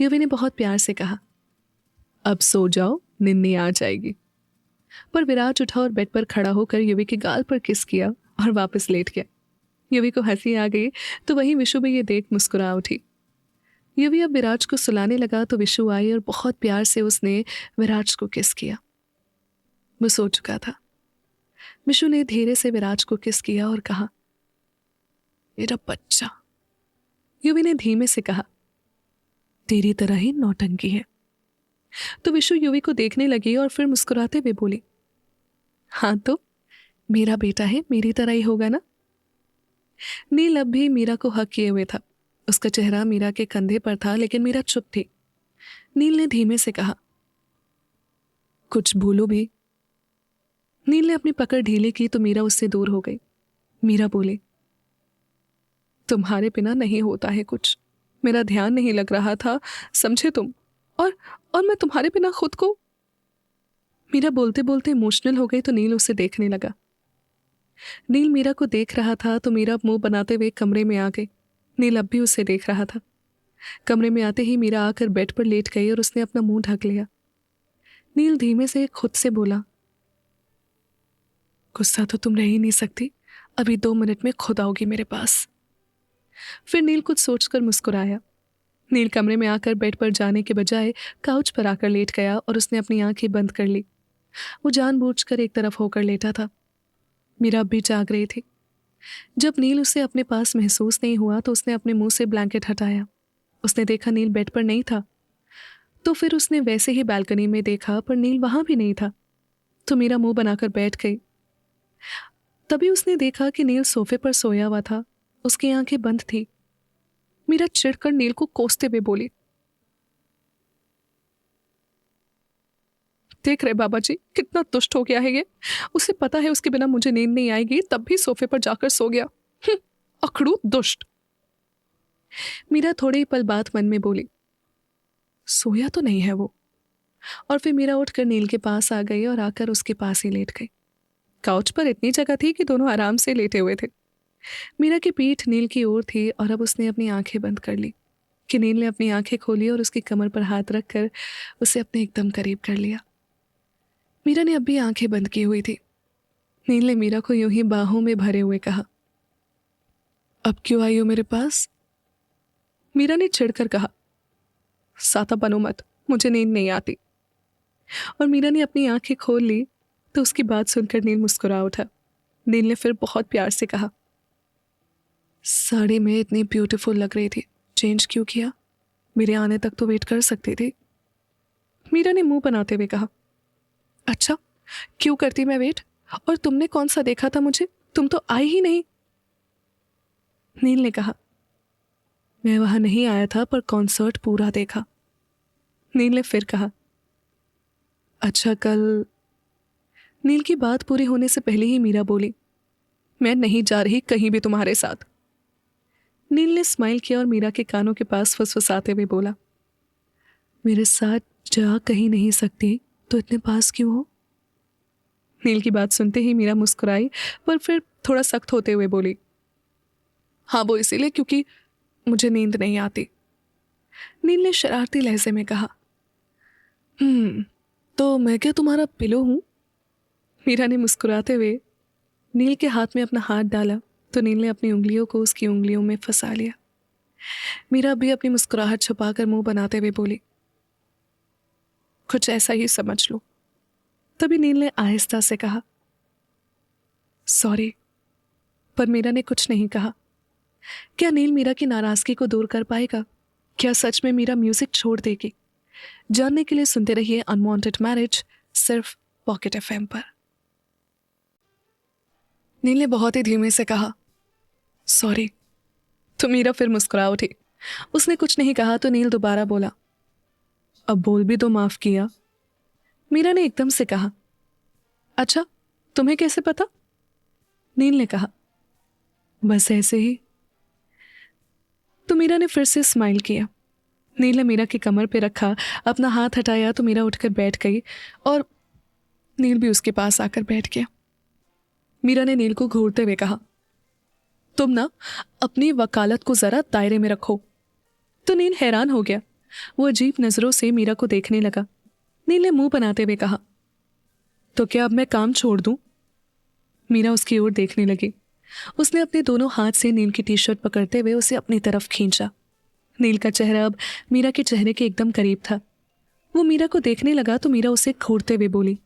युवी ने बहुत प्यार से कहा, अब सो जाओ, निन्नी आ जाएगी। पर विराज उठा और बेड पर खड़ा होकर युवी के गाल पर किस किया और वापस लेट गया। युवी को हंसी आ गई तो वहीं विशु भी ये देख मुस्कुरा उठी। युवी अब विराज को सुलाने लगा तो विशु आई और बहुत प्यार से उसने विराज को किस किया। वो सो चुका था। विशु ने धीरे से विराज को किस किया और कहा, मेरा बच्चा। युवी ने धीमे से कहा, तेरी तरह ही नौटंकी है। तो विशु युवी को देखने लगी और फिर मुस्कुराते हुए बोली, हाँ तो मेरा बेटा है, मेरी तरह ही होगा ना। नील अब भी मीरा को हक किए हुए था। उसका चेहरा मीरा के कंधे पर था लेकिन मीरा चुप थी। नील ने धीमे से कहा, कुछ बोलो भी। नील ने अपनी पकड़ ढीली की तो मीरा उससे दूर हो गई। मीरा बोली, तुम्हारे बिना नहीं होता है कुछ। मेरा ध्यान नहीं लग रहा था, समझे तुम? और मैं तुम्हारे बिना खुद को। मीरा बोलते बोलते इमोशनल हो गई तो नील उसे देखने लगा। नील मीरा को देख रहा था तो मीरा मुंह बनाते हुए कमरे में आ गई। नील अब भी उसे देख रहा था। कमरे में आते ही मीरा आकर बेड पर लेट गई और उसने अपना मुंह ढक लिया। नील धीमे से खुद से बोला, गुस्सा तो तुम रह ही नहीं सकती। अभी 2 मिनट में खुद आओगी मेरे पास। फिर नील कुछ सोचकर मुस्कुराया। नील कमरे में आकर बेड पर जाने के बजाय काउच पर आकर लेट गया और उसने अपनी आंखें बंद कर ली। वो जानबूझकर एक तरफ होकर लेटा था। मीरा अब भी जाग रही थी। जब नील उसे अपने पास महसूस नहीं हुआ तो उसने अपने मुंह से ब्लैंकेट हटाया। उसने देखा नील बेड पर नहीं था। तो फिर उसने वैसे ही बालकनी में देखा पर नील वहां भी नहीं था। तो मीरा मुंह बनाकर बैठ गई। तभी उसने देखा कि नील सोफे पर सोया हुआ था। उसकी आंखें बंद थी। मीरा चिढ़कर नील को कोसते हुए बोली, देख रहे बाबा जी, कितना दुष्ट हो गया है ये। उसे पता है उसके बिना मुझे नींद नहीं आएगी, तब भी सोफे पर जाकर सो गया। अखड़ू दुष्ट। मीरा थोड़े ही पल बाद मन में बोली, सोया तो नहीं है वो। और फिर मीरा उठकर नील के पास आ गई और आकर उसके पास ही लेट गई। काउच पर इतनी जगह थी कि दोनों आराम से लेटे हुए थे। मीरा की पीठ नील की ओर थी और अब उसने अपनी आंखें बंद कर ली। कि नील ने अपनी आंखें खोली और उसकी कमर पर हाथ रखकर उसे अपने एकदम करीब कर लिया। मीरा ने अब भी आंखें बंद की हुई थी। नील ने मीरा को यूं ही बाहों में भरे हुए कहा, अब क्यों आई हो मेरे पास? मीरा ने चिढ़कर कहा, साता बनो मत, मुझे नींद नहीं आती। और मीरा ने अपनी आंखें खोल ली तो उसकी बात सुनकर नील मुस्कुरा उठा। नील ने फिर बहुत प्यार से कहा, साड़ी में इतनी ब्यूटीफुल लग रही थी, चेंज क्यों किया? मेरे आने तक तो वेट कर सकती थी। मीरा ने मुंह बनाते हुए कहा, अच्छा क्यों करती मैं वेट? और तुमने कौन सा देखा था मुझे? तुम तो आई ही नहीं। नील ने कहा, मैं वहां नहीं आया था पर कॉन्सर्ट पूरा देखा। नील ने फिर कहा, अच्छा कल? नील की बात पूरी होने से पहले ही मीरा बोली, मैं नहीं जा रही कहीं भी तुम्हारे साथ। नील ने स्माइल किया और मीरा के कानों के पास फुसफुसाते हुए बोला, मेरे साथ जा कहीं नहीं सकती तो इतने पास क्यों हो? नील की बात सुनते ही मीरा मुस्कुराई पर फिर थोड़ा सख्त होते हुए बोली, हाँ वो इसीलिए क्योंकि मुझे नींद नहीं आती। नील ने शरारती लहजे में कहा, तो मैं क्या तुम्हारा पिलो हूं? मीरा ने मुस्कुराते हुए नील के हाथ में अपना हाथ डाला तो नील ने अपनी उंगलियों को उसकी उंगलियों में फंसा लिया। मीरा भी अपनी मुस्कुराहट छुपाकर मुंह बनाते हुए बोली, कुछ ऐसा ही समझ लो। तभी नील ने आहिस्ता से कहा, सॉरी। पर मीरा ने कुछ नहीं कहा। क्या नील मीरा की नाराजगी को दूर कर पाएगा? क्या सच में मीरा म्यूजिक छोड़ देगी? जानने के लिए सुनते रहिए अनवांटेड मैरिज, सिर्फ पॉकेट एफएम पर। नील ने बहुत ही धीमे से कहा, सॉरी। तो मीरा फिर मुस्कुरा उठी। उसने कुछ नहीं कहा तो नील दोबारा बोला, अब बोल भी तो माफ किया। मीरा ने एकदम से कहा, अच्छा तुम्हें कैसे पता? नील ने कहा, बस ऐसे ही। तो मीरा ने फिर से स्माइल किया। नील ने मीरा की कमर पे रखा, अपना हाथ हटाया तो मीरा उठकर बैठ गई और नील भी उसके पास आकर बैठ गया। मीरा ने नील को घूरते हुए कहा, तुम ना अपनी वकालत को जरा दायरे में रखो। तो नील हैरान हो गया। वो अजीब नजरों से मीरा को देखने लगा। नील ने मुंह बनाते हुए कहा, तो क्या अब मैं काम छोड़ दूं? मीरा उसकी ओर देखने लगी। उसने अपने दोनों हाथ से नील की टी शर्ट पकड़ते हुए उसे अपनी तरफ खींचा। नील का चेहरा अब मीरा के चेहरे के एकदम करीब था। वो मीरा को देखने लगा तो मीरा उसे घूरते हुए बोली,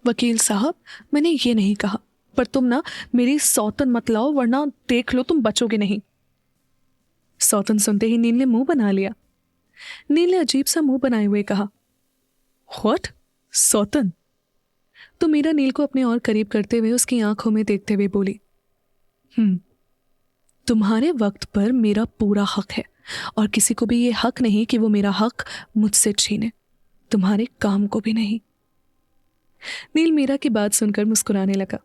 वकील साहब मैंने ये नहीं कहा, पर तुम ना मेरी सौतन मत लाओ वरना देख लो तुम बचोगे नहीं। सौतन सुनते ही नील ने मुंह बना लिया। नील ने अजीब सा मुंह बनाए हुए कहा, व्हाट? सौतन? तो मीरा नील को अपने और करीब करते हुए उसकी आंखों में देखते हुए बोली, तुम्हारे वक्त पर मेरा पूरा हक है और किसी को भी ये हक नहीं कि वो मेरा हक मुझसे छीने, तुम्हारे काम को भी नहीं। नील मीरा की बात सुनकर मुस्कुराने लगा।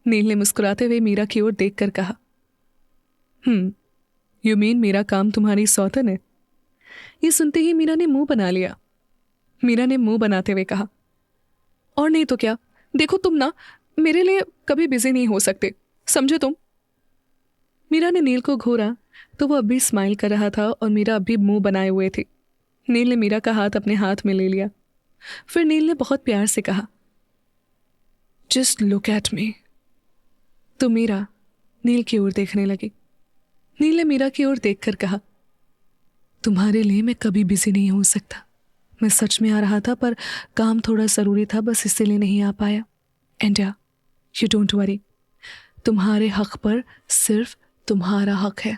नील ने मुस्कुराते हुए मीरा की ओर देखकर कहा, यू मीन मेरा काम तुम्हारी सौतन है? ये सुनते ही मीरा ने मुंह बना लिया। मीरा ने मुंह बनाते हुए कहा, और नहीं तो क्या, देखो तुम ना मेरे लिए कभी बिजी नहीं हो सकते, समझे तुम? मीरा ने नील को घूरा तो वो अब भी स्माइल कर रहा था और मीरा अब भी मुंह बनाए हुए थी। नील ने मीरा का हाथ अपने हाथ में ले लिया। फिर नील ने बहुत प्यार से कहा, जस्ट लुक एट मी। तो मीरा नील की ओर देखने लगी। नील ने मीरा की ओर देखकर कहा, तुम्हारे लिए मैं कभी बिजी नहीं हो सकता। मैं सच में आ रहा था पर काम थोड़ा ज़रूरी था, बस इसीलिए नहीं आ पाया। एंड यू डोंट वरी, तुम्हारे हक पर सिर्फ तुम्हारा हक है।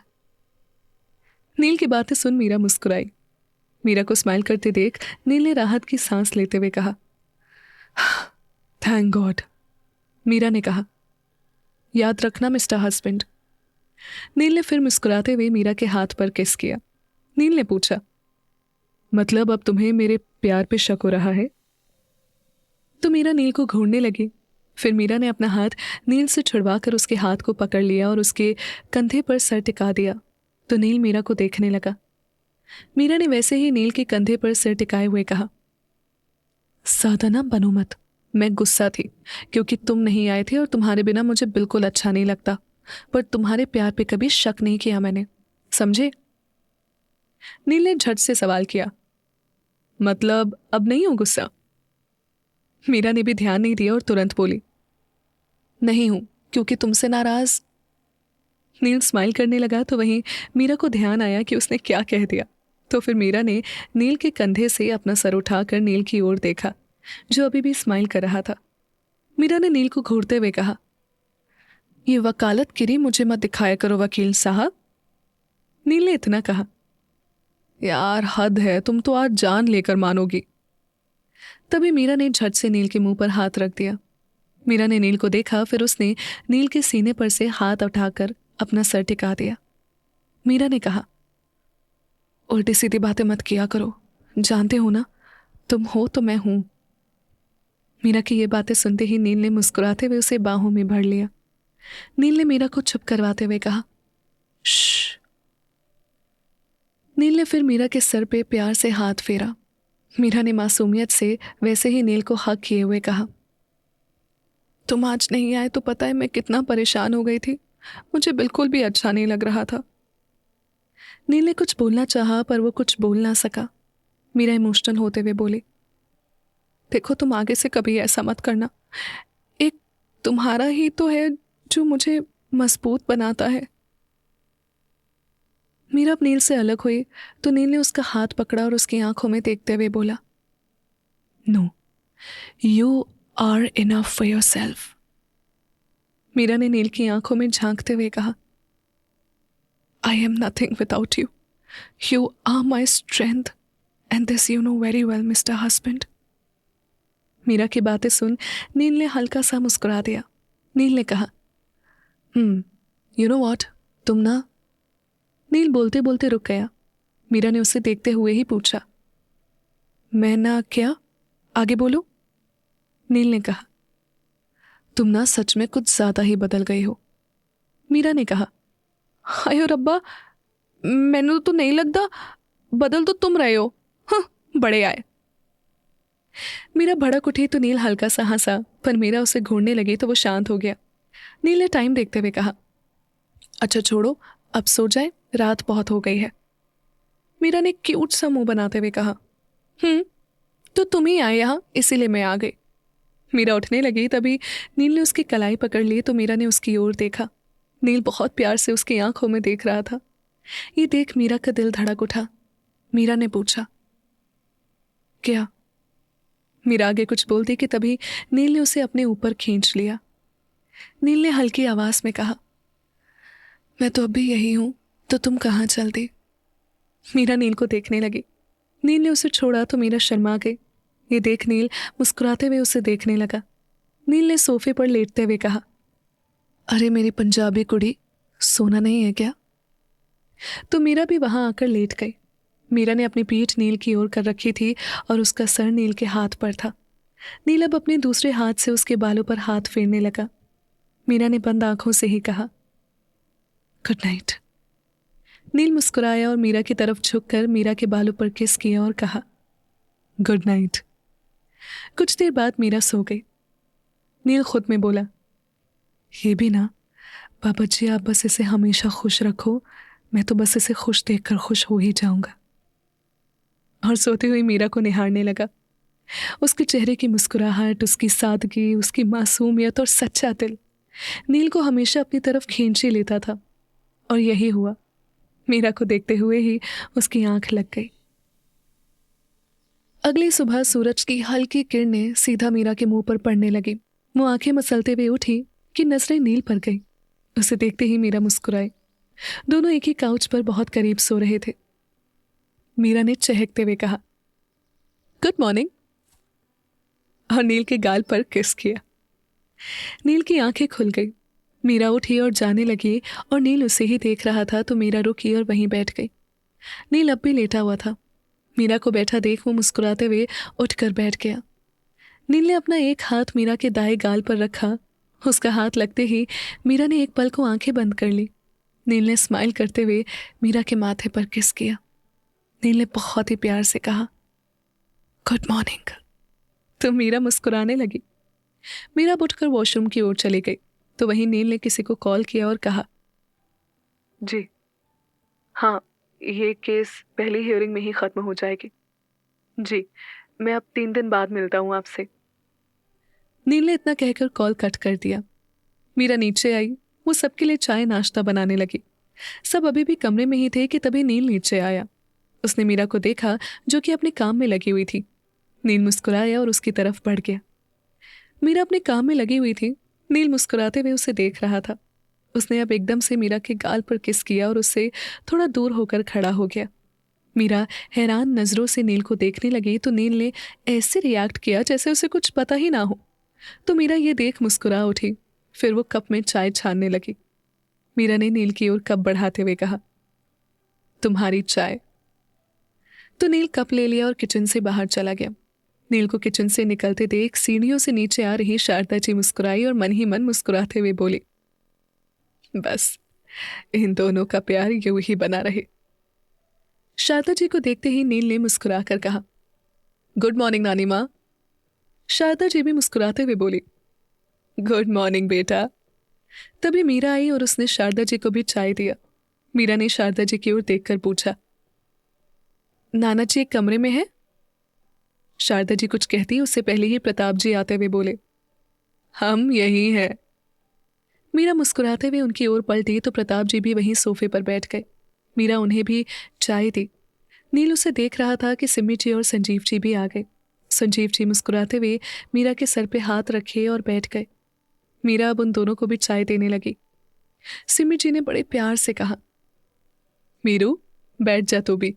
नील की बातें सुन मीरा मुस्कुराई। मीरा को स्माइल करते देख नील ने राहत की सांस लेते हुए कहा, थैंक गॉड। मीरा ने कहा, याद रखना मिस्टर हस्बैंड। नील ने फिर मुस्कुराते हुए मीरा के हाथ पर किस किया। नील ने पूछा, मतलब अब तुम्हें मेरे प्यार पे शक हो रहा है? तो मीरा नील को घूरने लगी। फिर मीरा ने अपना हाथ नील से छुड़वाकर उसके हाथ को पकड़ लिया और उसके कंधे पर सर टिका दिया। तो नील मीरा को देखने लगा। मीरा ने वैसे ही नील के कंधे पर सिर टिकाए हुए कहा, सादा ना बनो मत, मैं गुस्सा थी क्योंकि तुम नहीं आए थे और तुम्हारे बिना मुझे बिल्कुल अच्छा नहीं लगता, पर तुम्हारे प्यार पे कभी शक नहीं किया मैंने, समझे? नील ने झट से सवाल किया। मतलब अब नहीं हो गुस्सा? मीरा ने भी ध्यान नहीं दिया और तुरंत बोली, नहीं हूं, क्योंकि तुमसे नाराज। नील स्माइल करने लगा तो वहीं मीरा को ध्यान आया कि उसने क्या कह दिया। तो फिर मीरा ने नील के कंधे से अपना सर उठाकर नील की ओर देखा, जो अभी भी स्माइल कर रहा था। मीरा ने नील को घूरते हुए कहा, ये वकालतगिरी मुझे मत दिखाया करो वकील साहब। नील ने इतना कहा। यार हद है, तुम तो आज जान लेकर मानोगी। तभी मीरा ने झट से नील के मुंह पर हाथ रख दिया। मीरा ने नील को देखा, फिर उसने नील के सीने पर से हाथ उठाकर अपना सर टिका दिया। मीरा ने कहा, उल्टी सीधी बातें मत किया करो, जानते हो ना, तुम हो तो मैं हूं। मीरा की ये बातें सुनते ही नील ने मुस्कुराते हुए उसे बाहों में भर लिया। नील ने मीरा को चुप करवाते हुए कहा, श्श। नील ने फिर मीरा के सर पे प्यार से हाथ फेरा। मीरा ने मासूमियत से वैसे ही नील को हक किए हुए कहा, तुम आज नहीं आए तो पता है मैं कितना परेशान हो गई थी। मुझे बिल्कुल भी अच्छा नहीं लग रहा था। नील ने कुछ बोलना चाहा पर वो कुछ बोल ना सका। मीरा इमोशनल होते हुए बोले, देखो तुम आगे से कभी ऐसा मत करना। एक तुम्हारा ही तो है जो मुझे मजबूत बनाता है। मीरा अब नील से अलग हुई तो नील ने उसका हाथ पकड़ा और उसकी आंखों में देखते हुए बोला, no, you are enough for yourself. Meera ने नील की आंखों में झांकते हुए कहा, I am nothing without you. You are my strength and this you know very well mister husband. Meera की बातें सुन नील ने हल्का सा मुस्कुरा दिया। नील ने कहा, यू नो वॉट, तुम ना। नील बोलते बोलते रुक गया। मीरा ने उसे देखते हुए ही पूछा, मैं ना क्या? आगे बोलो। नील ने कहा, तुम ना सच में कुछ ज्यादा ही बदल गई हो। मीरा ने कहा, हाय रब्बा, मैंने तो नहीं लगता, बदल तो तुम रहे हो। हाँ, बड़े आए। मीरा भड़क उठी तो नील हल्का सा हंसा, पर मीरा उसे घूरने लगी तो वो शांत हो गया। नील ने टाइम देखते हुए कहा, अच्छा छोड़ो, अब सो जाए, रात बहुत हो गई है। मीरा ने क्यूट सा मुंह बनाते हुए कहा, तो तुम ही आए यहाँ, इसीलिए मैं आ गई। मीरा उठने लगी तभी नील ने उसकी कलाई पकड़ ली तो मीरा ने उसकी ओर देखा। नील बहुत प्यार से उसकी आंखों में देख रहा था। ये देख मीरा का दिल धड़क उठा। मीरा ने पूछा, क्या? मीरा आगे कुछ बोलती कि तभी नील ने उसे अपने ऊपर खींच लिया। नील ने हल्की आवाज में कहा, मैं तो अभी यही हूं, तो तुम कहाँ चल दी? मीरा नील को देखने लगी। नील ने उसे छोड़ा तो मीरा शर्मा गई। ये देख नील मुस्कुराते हुए उसे देखने लगा। नील ने सोफे पर लेटते हुए कहा, अरे मेरी पंजाबी कुड़ी, सोना नहीं है क्या? तो मीरा भी वहां आकर लेट गई। मीरा ने अपनी पीठ नील की ओर कर रखी थी और उसका सर नील के हाथ पर था। नील अब अपने दूसरे हाथ से उसके बालों पर हाथ फेरने लगा। मीरा ने बंद आंखों से ही कहा, गुड नाइट। नील मुस्कुराया और मीरा की तरफ झुककर मीरा के बालों पर किस किया और कहा, गुड नाइट। कुछ देर बाद मीरा सो गई। नील खुद में बोला, ये भी ना, बाबा जी आप बस इसे हमेशा खुश रखो, मैं तो बस इसे खुश देखकर खुश हो ही जाऊंगा। और सोती हुई मीरा को निहारने लगा। उसके चेहरे की मुस्कुराहट, उसकी सादगी, उसकी मासूमियत और सच्चा दिल नील को हमेशा अपनी तरफ खींच ही लेता था। और यही हुआ। मीरा को देखते हुए ही उसकी आंख लग गई। अगली सुबह सूरज की हल्की किरणें सीधा मीरा के मुंह पर पड़ने लगी। वो आंखें मसलते हुए उठी कि नजरें नील पर गई। उसे देखते ही मीरा मुस्कुराई। दोनों एक ही काउच पर बहुत करीब सो रहे थे। मीरा ने चहकते हुए कहा, गुड मॉर्निंग, और नील के गाल पर किस किया। नील की आंखें खुल गई। मीरा उठी और जाने लगी और नील उसे ही देख रहा था तो मीरा रुकी और वहीं बैठ गई। नील अब भी लेटा हुआ था। मीरा को बैठा देख वो मुस्कुराते हुए उठकर बैठ गया। नील ने अपना एक हाथ मीरा के दाएं गाल पर रखा। उसका हाथ लगते ही मीरा ने एक पल को आंखें बंद कर ली। नील ने स्माइल करते हुए मीरा के माथे पर किस किया। नील ने बहुत ही प्यार से कहा, गुड मॉर्निंग। तो मीरा मुस्कुराने लगी। मीरा उठकर वॉशरूम की ओर चली गई तो वहीं नील ने किसी को कॉल किया और कहा, जी हाँ, ये केस पहली हियरिंग में ही खत्म हो जाएगी। जी, मैं अब 3 दिन बाद मिलता हूँ आपसे। नील ने इतना कहकर कॉल कट कर दिया। मीरा नीचे आई। वो सबके लिए चाय नाश्ता बनाने लगी। सब अभी भी कमरे में ही थे कि तभी नील नीचे आया। उसने मीरा को देखा जो कि अपने काम में लगी हुई थी। नील मुस्कुराया और उसकी तरफ बढ़ गया। मीरा अपने काम में लगी हुई थी। नील मुस्कुराते हुए उसे देख रहा था। उसने अब एकदम से मीरा के गाल पर किस किया और उससे थोड़ा दूर होकर खड़ा हो गया। मीरा हैरान नजरों से नील को देखने लगी तो नील ने ऐसे रिएक्ट किया जैसे उसे कुछ पता ही ना हो। तो मीरा ये देख मुस्कुरा उठी। फिर वो कप में चाय छानने लगी। मीरा ने नील की ओर कप बढ़ाते हुए कहा, तुम्हारी चाय। तो नील कप ले लिया और किचन से बाहर चला गया। नील को किचन से निकलते देख सीढ़ियों से नीचे आ रही शारदा जी मुस्कुराई और मन ही मन मुस्कुराते हुए बोली, बस इन दोनों का प्यार यूं ही बना रहे। शारदा जी को देखते ही नील ने मुस्कुराकर कहा, गुड मॉर्निंग नानी माँ। शारदा जी भी मुस्कुराते हुए बोली, गुड मॉर्निंग बेटा। तभी मीरा आई और उसने शारदा जी को भी चाय दिया। मीरा ने शारदा जी की ओर देखकर पूछा, नाना जी एक कमरे में है? शारदा जी कुछ कहती उससे पहले ही प्रताप जी आते हुए बोले, हम यही हैं। मीरा मुस्कुराते हुए उनकी ओर पलटी तो प्रताप जी भी वहीं सोफे पर बैठ गए। मीरा उन्हें भी चाय दी। नील उसे देख रहा था कि सिमी जी और संजीव जी भी आ गए। संजीव जी मुस्कुराते हुए मीरा के सर पे हाथ रखे और बैठ गए। मीरा अब उन दोनों को भी चाय देने लगी। सिमी जी ने बड़े प्यार से कहा, मीरू बैठ जा तू भी।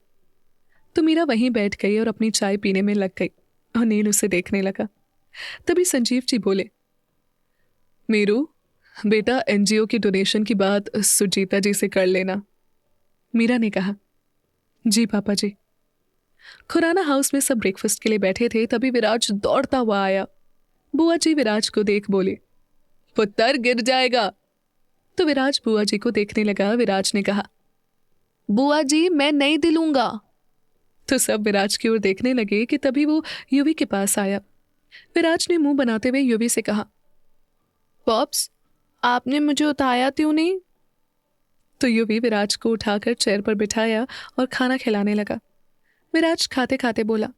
तो मीरा वहीं बैठ गई और अपनी चाय पीने में लग गई और नील उसे देखने लगा। तभी संजीव जी बोले, मीरू बेटा एनजीओ की डोनेशन की बात सुजीता जी से कर लेना। मीरा ने कहा, जी पापा जी। खुराना हाउस में सब ब्रेकफास्ट के लिए बैठे थे तभी विराज दौड़ता हुआ आया। बुआ जी विराज को देख बोले, पुत्र गिर जाएगा। तो विराज बुआ जी को देखने लगा। विराज ने कहा, बुआ जी मैं नहीं दिलूंगा। तो सब विराज की ओर देखने लगे कि तभी वो युवी के पास आया। विराज ने मुंह बनाते हुए युवी से कहा, पॉप्स आपने मुझे उठाया क्यों नहीं? तो युवी विराज को उठाकर चेयर पर बिठाया और खाना खिलाने लगा। विराज खाते खाते बोला,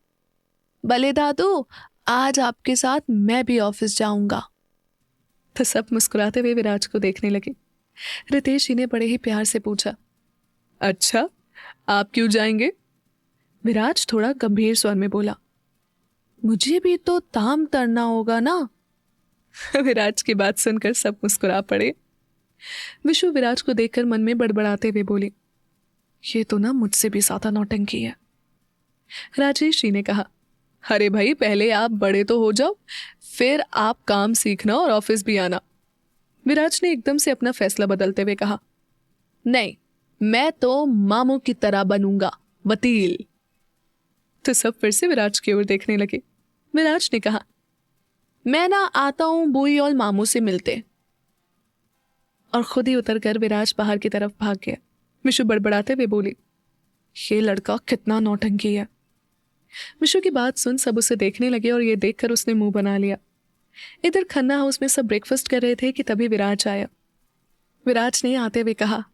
भले दादू आज आपके साथ मैं भी ऑफिस जाऊंगा। तो सब मुस्कुराते हुए विराज को देखने लगे। रितेश जी ने बड़े ही प्यार से पूछा, अच्छा आप क्यों जाएंगे? विराज थोड़ा गंभीर स्वर में बोला, मुझे भी तो ताम तरना होगा ना। विराज की बात सुनकर सब मुस्कुरा पड़े। विशु विराज को देखकर मन में बड़बड़ाते हुए बोली, ये तो ना मुझसे भी ज्यादा नौटंकी है। राजेश जी ने कहा, अरे भाई पहले आप बड़े तो हो जाओ, फिर आप काम सीखना और ऑफिस भी आना। विराज ने एकदम से अपना फैसला बदलते हुए कहा, नहीं मैं तो मामू की तरह बनूंगा, वकील। तो सब फिर से विराज की ओर देखने लगे। विराज ने कहा, मैं ना आता हूं बुई और मामू से मिलते। और खुद ही उतरकर विराज बाहर की तरफ भाग गया। विशु बड़बड़ाते हुए बोली, ये लड़का कितना नौटंकी है। विशु की बात सुन सब उसे देखने लगे और ये देखकर उसने मुंह बना लिया। इधर खन्ना हाउस में सब ब्रेकफास्ट कर रहे थे कि तभी विराज आया। विराज ने आते हुए कहा,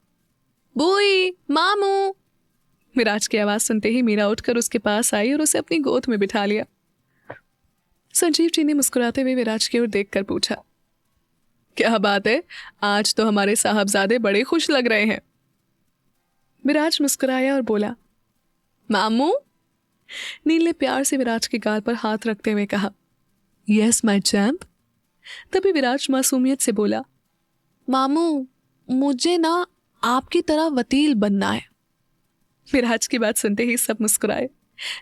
बुई मामू। विराज की आवाज सुनते ही मीरा उठकर उसके पास आई और उसे अपनी गोद में बिठा लिया। संजीव जी ने मुस्कुराते हुए विराज की ओर देखकर पूछा, क्या बात है, आज तो हमारे साहबजादे बड़े खुश लग रहे हैं। विराज मुस्कुराया और बोला, मामू। नील ने प्यार से विराज के गाल पर हाथ रखते हुए कहा, यस माय चैंप। तभी विराज मासूमियत से बोला, मामू मुझे ना आपकी तरह वकील बनना है। विराज की बात सुनते ही सब मुस्कुराए।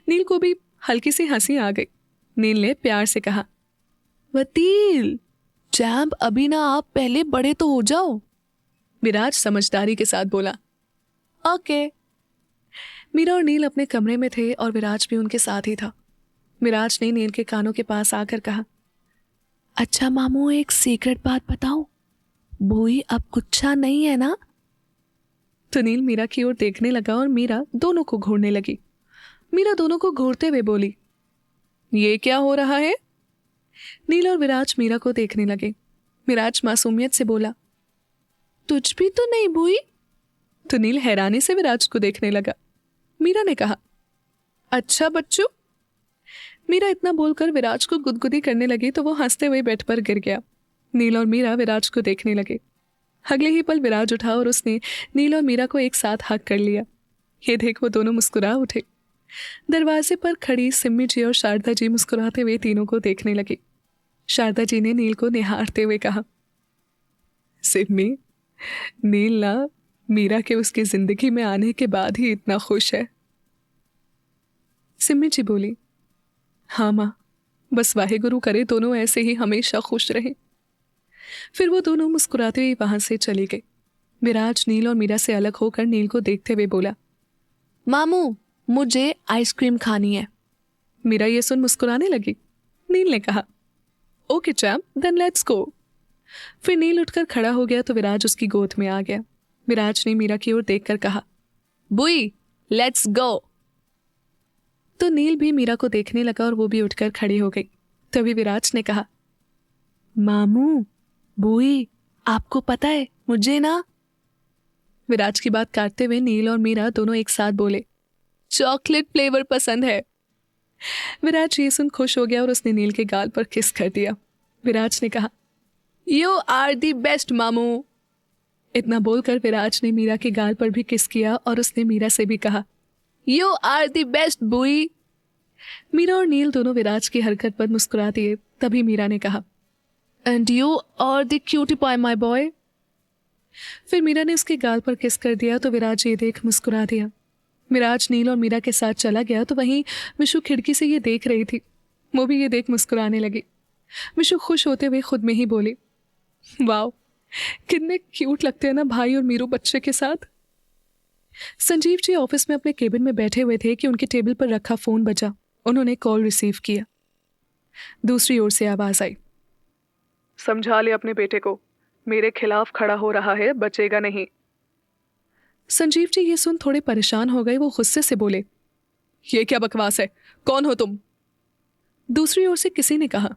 नील को भी हल्की सी हंसी आ गई। नील ने प्यार से कहा, वकील चैंप अभी ना आप पहले बड़े तो हो जाओ। विराज समझदारी के साथ बोला, ओके। मीरा और नील अपने कमरे में थे और विराज भी उनके साथ ही था। विराज ने नील के कानों के पास आकर कहा, अच्छा मामू एक सीक्रेट बात बताऊं, बुई अब गुच्छा नहीं है ना? तो नील मीरा की ओर देखने लगा और मीरा दोनों को घूरने लगी। मीरा दोनों को घूरते हुए बोली, ये क्या हो रहा है? नील और विराज मीरा को देखने लगे। विराज मासूमियत से बोला, तुझ भी तो नहीं बुई? तो नील हैरानी से विराज को देखने लगा। मीरा ने कहा, अच्छा बच्चू। मीरा इतना बोलकर विराज को गुदगुदी करने लगी तो वो हंसते हुए बेड पर गिर गया। नील और मीरा विराज को देखने लगे। अगले ही पल विराज उठा और उसने नील और मीरा को एक साथ हक कर लिया। ये देख वो दोनों मुस्कुरा उठे। दरवाजे पर खड़ी सिम्मी जी और शारदा जी मुस्कुराते हुए तीनों को देखने लगी। शारदा जी ने नील को निहारते हुए कहा, सिम्मी, नील ना मीरा के उसकी जिंदगी में आने के बाद ही इतना खुश है। सिम्मी जी बोली, हाँ माँ, बस वाहेगुरु करे दोनों ऐसे ही हमेशा खुश रहें। फिर वो दोनों मुस्कुराते हुए वहां से चली गई। विराज नील और मीरा से अलग होकर नील को देखते हुए बोला, मामू, मुझे आइसक्रीम खानी है। मीरा ये सुन मुस्कुराने लगी। नील ने कहा, okay champ, then let's go. फिर नील उठकर खड़ा हो गया तो विराज उसकी गोद में आ गया। विराज ने मीरा की ओर देखकर कहा, बुई, लेट्स गो। तो नील भी मीरा को देखने लगा और वो भी उठकर खड़ी हो गई। तभी विराज ने कहा, मामू, बुई, आपको पता है मुझे ना। विराज की बात काटते हुए नील और मीरा दोनों एक साथ बोले, चॉकलेट फ्लेवर पसंद है। विराज ये सुन खुश हो गया और उसने नील के गाल पर किस कर दिया। विराज ने कहा, यू आर दी बेस्ट मामू। इतना बोलकर विराज ने मीरा के गाल पर भी किस किया और उसने मीरा से भी कहा, यू आर दी बेस्ट बुई। मीरा और नील दोनों विराज की हरकत पर मुस्कुरा दिए। तभी मीरा ने कहा, and you are the cutie pie my boy. फिर मीरा ने उसके गाल पर किस कर दिया तो विराज ये देख मुस्कुरा दिया। विराज नील और मीरा के साथ चला गया तो वहीं विशु खिड़की से ये देख रही थी। वो भी ये देख मुस्कुराने लगी। विशु खुश होते हुए खुद में ही बोली, वाओ, कितने क्यूट लगते हैं ना भाई और मीरू बच्चे के साथ। संजीव जी ऑफिस में अपने केबिन में बैठे हुए थे कि उनके टेबल पर रखा फोन बजा। उन्होंने कॉल रिसीव किया। दूसरी ओर से आवाज आई, समझा ले अपने बेटे को, मेरे खिलाफ खड़ा हो रहा है, बचेगा नहीं। संजीव जी ये सुन थोड़े परेशान हो गए। वो गुस्से से बोले, ये क्या बकवास है, कौन हो तुम। दूसरी ओर से किसी ने कहा,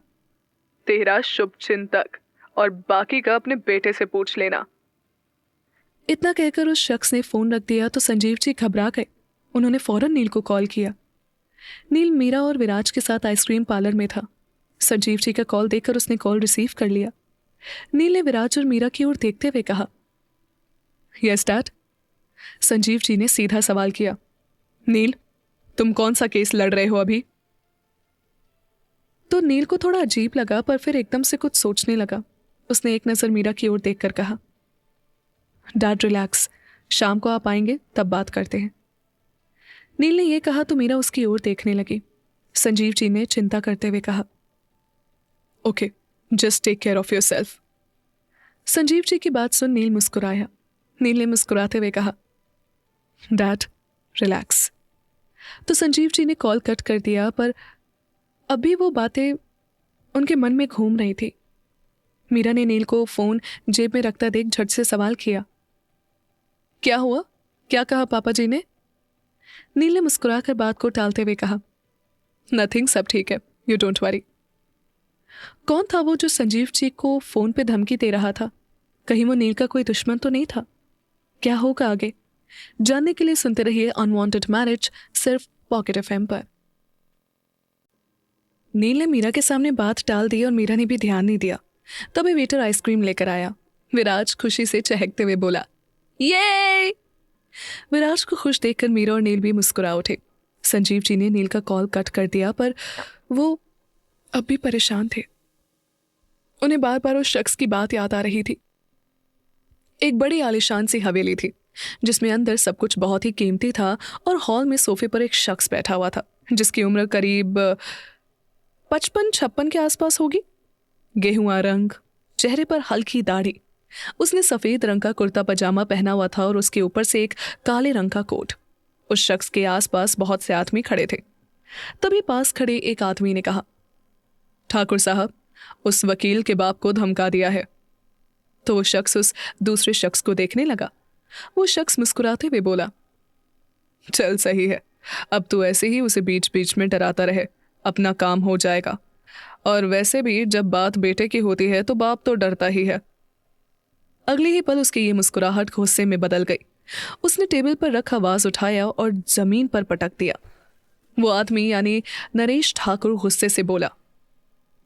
तेरा शुभ चिंतक, और बाकी का अपने बेटे से पूछ लेना। इतना कहकर उस शख्स ने फोन रख दिया तो संजीव जी घबरा गए। उन्होंने फौरन नील को कॉल किया। नील मीरा और विराज के साथ आइसक्रीम पार्लर में था। संजीव जी का कॉल देखकर उसने कॉल रिसीव कर लिया। नील ने विराज और मीरा की ओर देखते हुए कहा, यस डैड। संजीव जी ने सीधा सवाल किया, नील, तुम कौन सा केस लड़ रहे हो अभी। तो नील को थोड़ा अजीब लगा पर फिर एकदम से कुछ सोचने लगा। उसने एक नजर मीरा की ओर देखकर कहा, डैड रिलैक्स, शाम को आप आएंगे तब बात करते हैं। नील ने यह कहा तो मीरा उसकी ओर देखने लगी। संजीव जी ने चिंता करते हुए कहा, okay, just take care of yourself. Sanjeev ji की बात सुन नील मुस्कुराया। नील ने मुस्कुराते हुए कहा, डैड रिलैक्स। तो संजीव जी ने कॉल कट कर दिया पर अभी वो बातें उनके मन में घूम रही थी। मीरा ने नील को फोन जेब में रखता देख झट से सवाल किया, क्या हुआ, क्या कहा पापा जी ने। नील ने मुस्कुराकर बात को टालते हुए कहा, नथिंग, सब ठीक है, यू डोंट वरी। कौन था वो जो संजीव जी को फोन पे धमकी दे रहा था। कहीं वो नील का कोई दुश्मन तो नहीं था। क्या होगा आगे, जानने के लिए सुनते रहिए अनवांटेड मैरिज, सिर्फ पॉकेट एफएम पर। नील ने मीरा के सामने बात टाल दी और मीरा ने भी ध्यान नहीं दिया। तभी वेटर आइसक्रीम लेकर आया। विराज खुशी से चहकते हुए बोला, ये। विराज को खुश देखकर मीरा और नील भी मुस्कुरा उठे। संजीव जी ने नील का कॉल कट कर दिया पर वो अब भी परेशान थे। उन्हें बार बार उस शख्स की बात याद आ रही थी। एक बड़ी आलीशान सी हवेली थी जिसमें अंदर सब कुछ बहुत ही कीमती था और हॉल में सोफे पर एक शख्स बैठा हुआ था जिसकी उम्र करीब 55-56 के आसपास होगी। गेहुआ रंग, चेहरे पर हल्की दाढ़ी। उसने सफेद रंग का कुर्ता पजामा पहना हुआ था और उसके ऊपर से एक काले रंग का कोट। उस शख्स के आसपास बहुत से आदमी खड़े थे। तभी पास खड़े एक आदमी ने कहा, ठाकुर साहब, उस वकील के बाप को धमका दिया है। तो वो शख्स उस दूसरे शख्स को देखने लगा। वो शख्स मुस्कुराते हुए बोला, चल सही है, अब तू ऐसे ही उसे बीच बीच में डराता रहे, अपना काम हो जाएगा। और वैसे भी जब बात बेटे की होती है तो बाप तो डरता ही है। अगले ही पल उसकी ये मुस्कुराहट गुस्से में बदल गई। उसने टेबल पर रखा वाज उठाया और जमीन पर पटक दिया। वो आदमी यानी नरेश ठाकुर गुस्से से बोला,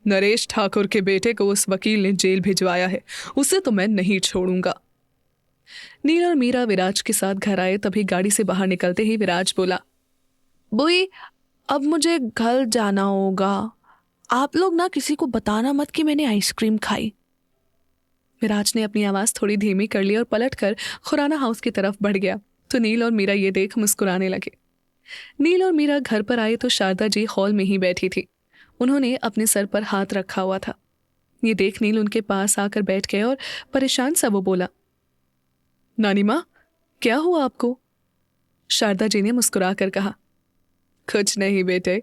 नरेश ठाकुर के बेटे को उस वकील ने जेल भिजवाया है, उसे तो मैं नहीं छोड़ूंगा। नील और मीरा विराज के साथ घर आए। तभी गाड़ी से बाहर निकलते ही विराज बोला, बुई अब मुझे घर जाना होगा, आप लोग ना किसी को बताना मत कि मैंने आइसक्रीम खाई। विराज ने अपनी आवाज थोड़ी धीमी कर ली और पलटकर खुराना हाउस की तरफ बढ़ गया तो नील और मीरा ये देख मुस्कुराने लगे। नील और मीरा घर पर आए तो शारदा जी हॉल में ही बैठी थी। उन्होंने अपने सर पर हाथ रखा हुआ था। ये देख नील उनके पास आकर बैठ गया और परेशान सा वो बोला, नानी माँ क्या हुआ आपको? शारदा जी ने मुस्कुरा कर कहा, कुछ नहीं बेटे।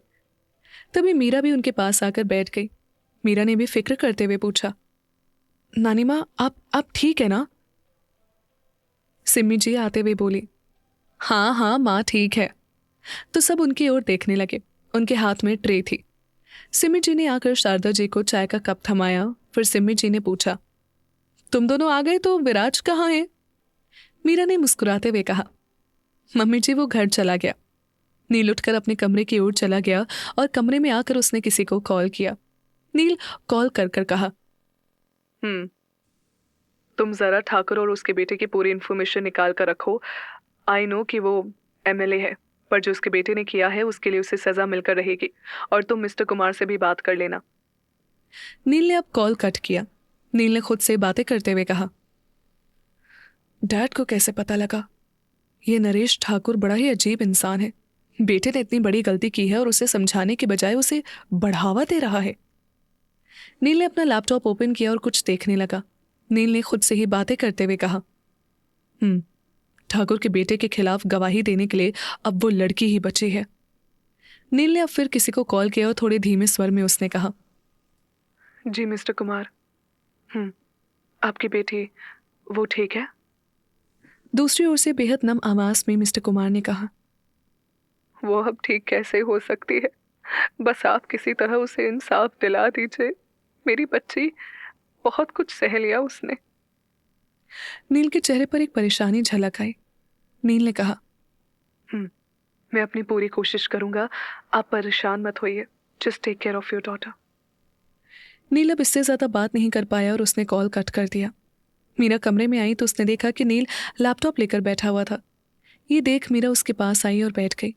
तभी मीरा भी उनके पास आकर बैठ गई। मीरा ने भी फिक्र करते हुए पूछा, नानी माँ आप ठीक है ना? सिम्मी जी आते हुए बोली, हाँ हाँ माँ ठीक है। तो सब उनकी ओर देखने लगे। उनके हाथ में ट्रे थी। सिम्मी जी ने आकर शारदा जी को चाय का कप थमाया। फिर सिम्मी जी ने पूछा, तुम दोनों आ गए तो विराज कहाँ है? मीरा ने मुस्कुराते हुए कहा, मम्मी जी वो घर चला गया। नील उठकर अपने कमरे की ओर चला गया और कमरे में आकर उसने किसी को कॉल किया। नील कॉल कर कर कहा, तुम जरा ठाकुर और उसके बेटे की पूरी इन्फॉर्मेशन निकाल कर रखो। आई नो कि वो एमएलए है, पर जो उसके बेटे ने किया है उसके लिए उसे सजा मिलकर रहेगी। और तुम मिस्टर कुमार से भी बात कर लेना। नील ने अब कॉल कट किया। नील ने खुद से बातें करते हुए कहा, डैड को कैसे पता लगा? ये नरेश ठाकुर बड़ा ही अजीब इंसान है। बेटे ने इतनी बड़ी गलती की है और उसे समझाने के बजाय उसे बढ़ावा दे रहा है। नील ने अपना लैपटॉप ओपन किया और कुछ देखने लगा। नील ने खुद से ही बातें करते हुए कहा, ठाकुर के बेटे के खिलाफ गवाही देने के लिए अब वो लड़की ही बची है। नील ने अब फिर किसी को कॉल किया और थोड़े धीमे स्वर में उसने कहा, जी मिस्टर कुमार, आपकी बेटी वो ठीक है? दूसरी ओर से बेहद नम आवाज में मिस्टर कुमार ने कहा, वो अब ठीक कैसे हो सकती है? बस आप किसी तरह उसे इंसाफ दिला दीजिए। मेरी बच्ची बहुत कुछ सह लिया उसने। नील के चेहरे पर एक परेशानी झलक आई। नील ने कहा, मैं अपनी पूरी कोशिश करूंगा, आप परेशान मत होइए। Just take care of your daughter. Neel अब इससे ज्यादा बात नहीं कर पाया और उसने कॉल कट कर दिया। मीरा कमरे में आई तो उसने देखा कि नील लैपटॉप लेकर बैठा हुआ था। ये देख मीरा उसके पास आई और बैठ गई।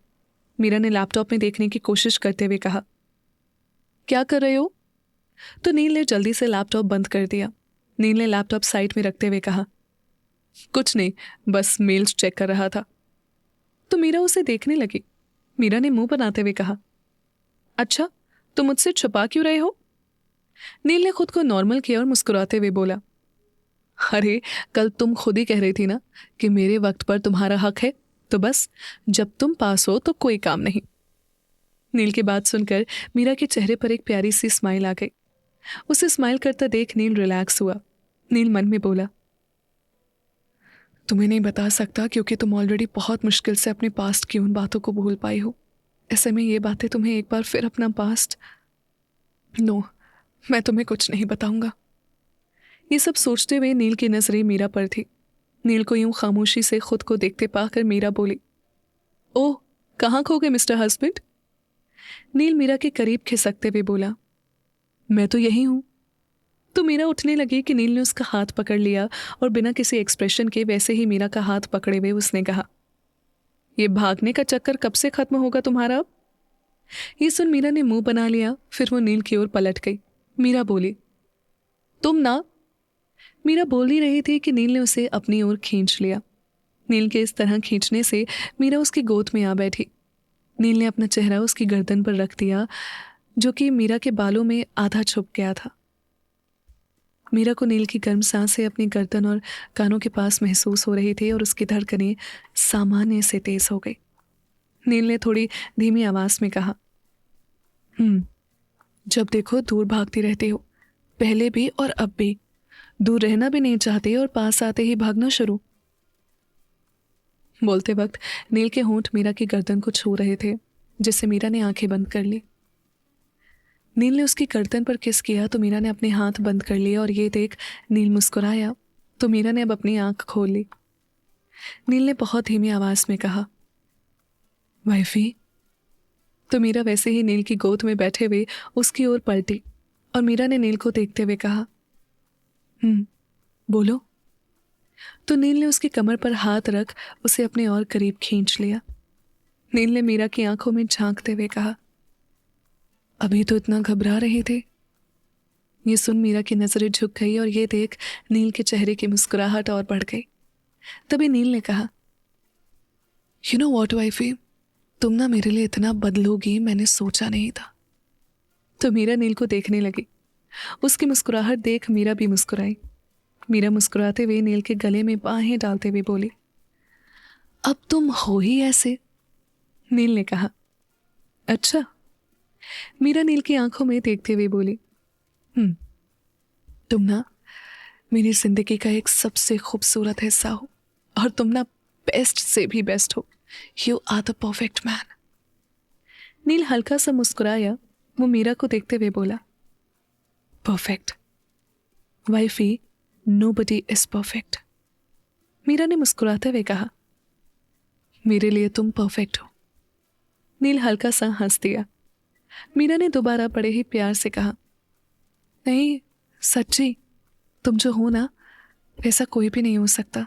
मीरा ने लैपटॉप में देखने की कोशिश करते हुए कहा, क्या कर रहे हो? तो नील ने जल्दी से लैपटॉप बंद कर दिया। नील ने लैपटॉप साइड में रखते हुए कहा, कुछ नहीं, बस मेल्स चेक कर रहा था। तो मीरा उसे देखने लगी। मीरा ने मुंह बनाते हुए कहा, अच्छा तुम मुझसे छुपा क्यों रहे हो? नील ने खुद को नॉर्मल किया और मुस्कुराते हुए बोला, अरे कल तुम खुद ही कह रही थी ना कि मेरे वक्त पर तुम्हारा हक है, तो बस जब तुम पास हो तो कोई काम नहीं। नील की बात सुनकर मीरा के चेहरे पर एक प्यारी सी स्माइल आ गई। उसे स्माइल करता देख नील रिलैक्स हुआ। नील मन में बोला, तुम्हें नहीं बता सकता क्योंकि तुम ऑलरेडी बहुत मुश्किल से अपने पास्ट की उन बातों को भूल पाई हो। ऐसे में ये बातें तुम्हें एक बार फिर अपना पास्ट, नो, मैं तुम्हें कुछ नहीं बताऊंगा। ये सब सोचते हुए नील की नजरें मीरा पर थी। नील को यूं खामोशी से खुद को देखते पाकर मीरा बोली, ओह कहाँ खो गए मिस्टर हस्बैंड? नील मीरा के करीब खिसकते हुए बोला, मैं तो यही हूं। तो मीरा उठने लगी कि नील ने उसका हाथ पकड़ लिया और बिना किसी एक्सप्रेशन के वैसे ही मीरा का हाथ पकड़े हुए उसने कहा, ये भागने का चक्कर कब से खत्म होगा तुम्हारा अब? ये सुन मीरा ने मुंह बना लिया। फिर वो नील की ओर पलट गई। मीरा बोली, तुम ना। मीरा बोल ही रही थी कि नील ने उसे अपनी ओर खींच लिया। नील के इस तरह खींचने से मीरा उसकी गोद में आ बैठी। नील ने अपना चेहरा उसकी गर्दन पर रख दिया, जो कि मीरा के बालों में आधा छुप गया था। मीरा को नील की गर्म सांसें अपनी गर्दन और कानों के पास महसूस हो रही थी और उसकी धड़कनें सामान्य से तेज हो गई। नील ने थोड़ी धीमी आवाज में कहा, जब देखो दूर भागती रहती हो, पहले भी और अब भी। दूर रहना भी नहीं चाहती और पास आते ही भागना शुरू। बोलते वक्त नील के होंठ मीरा की गर्दन को छू रहे थे, जिससे मीरा ने आंखें बंद कर ली। नील ने उसकी गर्दन पर किस किया तो मीरा ने अपने हाथ बंद कर लिए और ये देख नील मुस्कुराया तो मीरा ने अब अपनी आंख खोल ली। नील ने बहुत धीमी आवाज में कहा, वाइफी। तो मीरा वैसे ही नील की गोद में बैठे हुए उसकी ओर पलटी और मीरा ने नील को देखते हुए कहा, बोलो। तो नील ने उसकी कमर पर हाथ रख उसे अपने और करीब खींच लिया। नील ने मीरा की आंखों में झांकते हुए कहा, अभी तो इतना घबरा रहे थे। ये सुन मीरा की नजरें झुक गई और ये देख नील के चेहरे की मुस्कुराहट और बढ़ गई। तभी नील ने कहा, यू नो वॉट वाइफी, तुम ना मेरे लिए इतना बदलोगी मैंने सोचा नहीं था। तो मीरा नील को देखने लगी। उसकी मुस्कुराहट देख मीरा भी मुस्कुराई। मीरा मुस्कुराते हुए नील के गले में बाहें डालते हुए बोली, अब तुम हो ही ऐसे। नील ने कहा, अच्छा। मीरा नील की आंखों में देखते हुए बोली, तुम ना मेरी जिंदगी का एक सबसे खूबसूरत हिस्सा हो और तुम ना बेस्ट से भी बेस्ट हो। You are the perfect man. Neel हल्का सा मुस्कुराया। वो मीरा को देखते हुए बोला, perfect wifey, nobody is perfect. Meera ने मुस्कुराते हुए कहा, मेरे लिए तुम परफेक्ट हो। नील हल्का सा हंस दिया। मीरा ने दोबारा बड़े ही प्यार से कहा, नहीं सच्ची, तुम जो हो ना वैसा कोई भी नहीं हो सकता।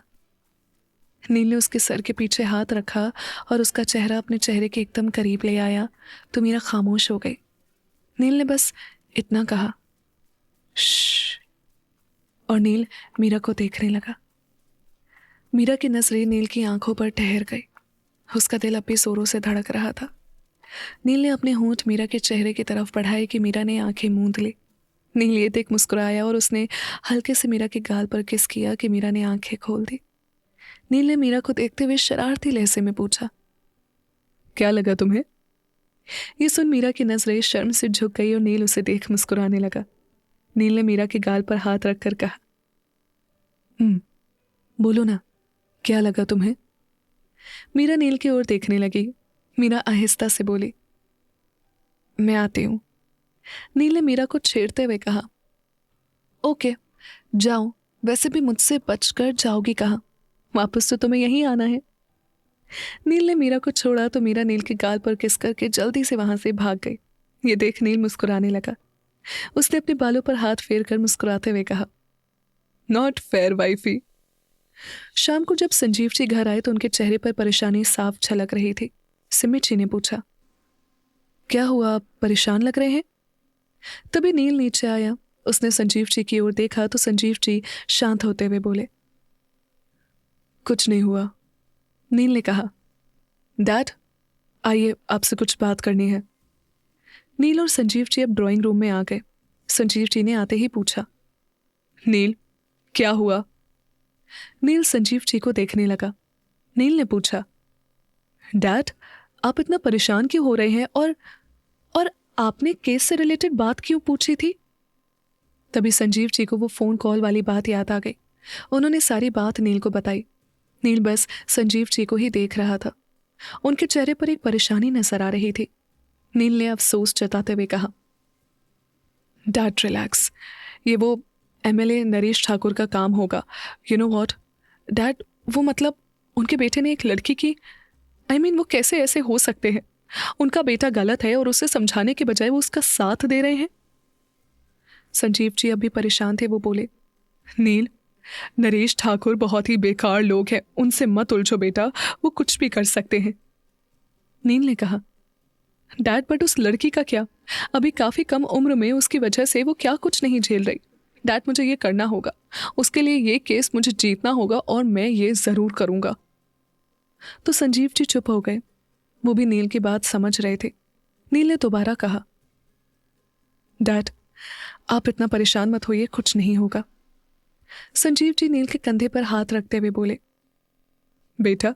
नील ने उसके सर के पीछे हाथ रखा और उसका चेहरा अपने चेहरे के एकदम करीब ले आया तो मीरा खामोश हो गई। नील ने बस इतना कहा, श्श, और नील मीरा को देखने लगा। मीरा की नजरें नील की आंखों पर ठहर गई। उसका दिल अब भी जोरों से धड़क रहा था। नील ने अपने होंठ मीरा के चेहरे की तरफ बढ़ाए कि मीरा ने आंखें मूंद ली। नील ये देख मुस्कुराया और उसने हल्के से मीरा के गाल पर किस किया कि मीरा ने आंखें खोल दी। नील ने मीरा को देखते हुए शरारती लहजे में पूछा, क्या लगा तुम्हें? ये सुन मीरा की नजरें शर्म से झुक गई और नील उसे देख मुस्कुराने लगा। नील ने मीरा के गाल पर हाथ रखकर कहा, बोलो ना, क्या लगा तुम्हें? मीरा नील की ओर देखने लगी। मीरा आहिस्ता से बोली, मैं आती हूं। नील ने मीरा को छेड़ते हुए कहा, ओके जाओ, वैसे भी मुझसे बचकर जाओगी कहाँ? वापस तो तुम्हें यहीं आना है। नील ने मीरा को छोड़ा तो मीरा नील के गाल पर किस करके जल्दी से वहां से भाग गई। ये देख नील मुस्कुराने लगा। उसने अपने बालों पर हाथ फेर कर मुस्कुराते हुए कहा, नॉट फेयर वाइफी। शाम को जब संजीव जी घर आए तो उनके चेहरे पर परेशानी साफ झलक रही थी। सिमी जी ने पूछा, क्या हुआ, आप परेशान लग रहे हैं? तभी नील नीचे आया। उसने संजीव जी की ओर देखा तो संजीव जी शांत होते हुए बोले, कुछ नहीं हुआ। नील ने कहा, डैड आइए, आपसे कुछ बात करनी है। नील और संजीव जी अब ड्राइंग रूम में आ गए। संजीव जी ने आते ही पूछा, नील क्या हुआ? नील संजीव जी को देखने लगा। नील ने पूछा, डैड आप इतना परेशान क्यों हो रहे हैं और आपने केस से रिलेटेड बात क्यों पूछी थी? तभी संजीव जी को वो फोन कॉल वाली बात याद आ गई। उन्होंने सारी बात नील को बताई। नील बस संजीव जी को ही देख रहा था। उनके चेहरे पर एक परेशानी नजर आ रही थी। नील ने अफसोस जताते हुए कहा, डैड रिलैक्स, ये वो एमएलए नरेश ठाकुर का काम होगा। यू नो व्हाट डैड, वो मतलब उनके बेटे ने एक लड़की की वो कैसे ऐसे हो सकते हैं? उनका बेटा गलत है और उसे समझाने के बजाय वो उसका साथ दे रहे हैं। संजीव जी अभी परेशान थे। वो बोले, नील नरेश ठाकुर बहुत ही बेकार लोग हैं, उनसे मत उलझो बेटा, वो कुछ भी कर सकते हैं। नील ने कहा, डैड बट उस लड़की का क्या? अभी काफी कम उम्र में उसकी वजह से वो क्या कुछ नहीं झेल रही। डैड मुझे ये करना होगा, उसके लिए ये केस मुझे जीतना होगा और मैं ये जरूर करूंगा। तो संजीव जी चुप हो गए। वो भी नील की बात समझ रहे थे। नील ने दोबारा कहा, डैड आप इतना परेशान मत होइए, कुछ नहीं होगा। संजीव जी नील के कंधे पर हाथ रखते हुए बोले, बेटा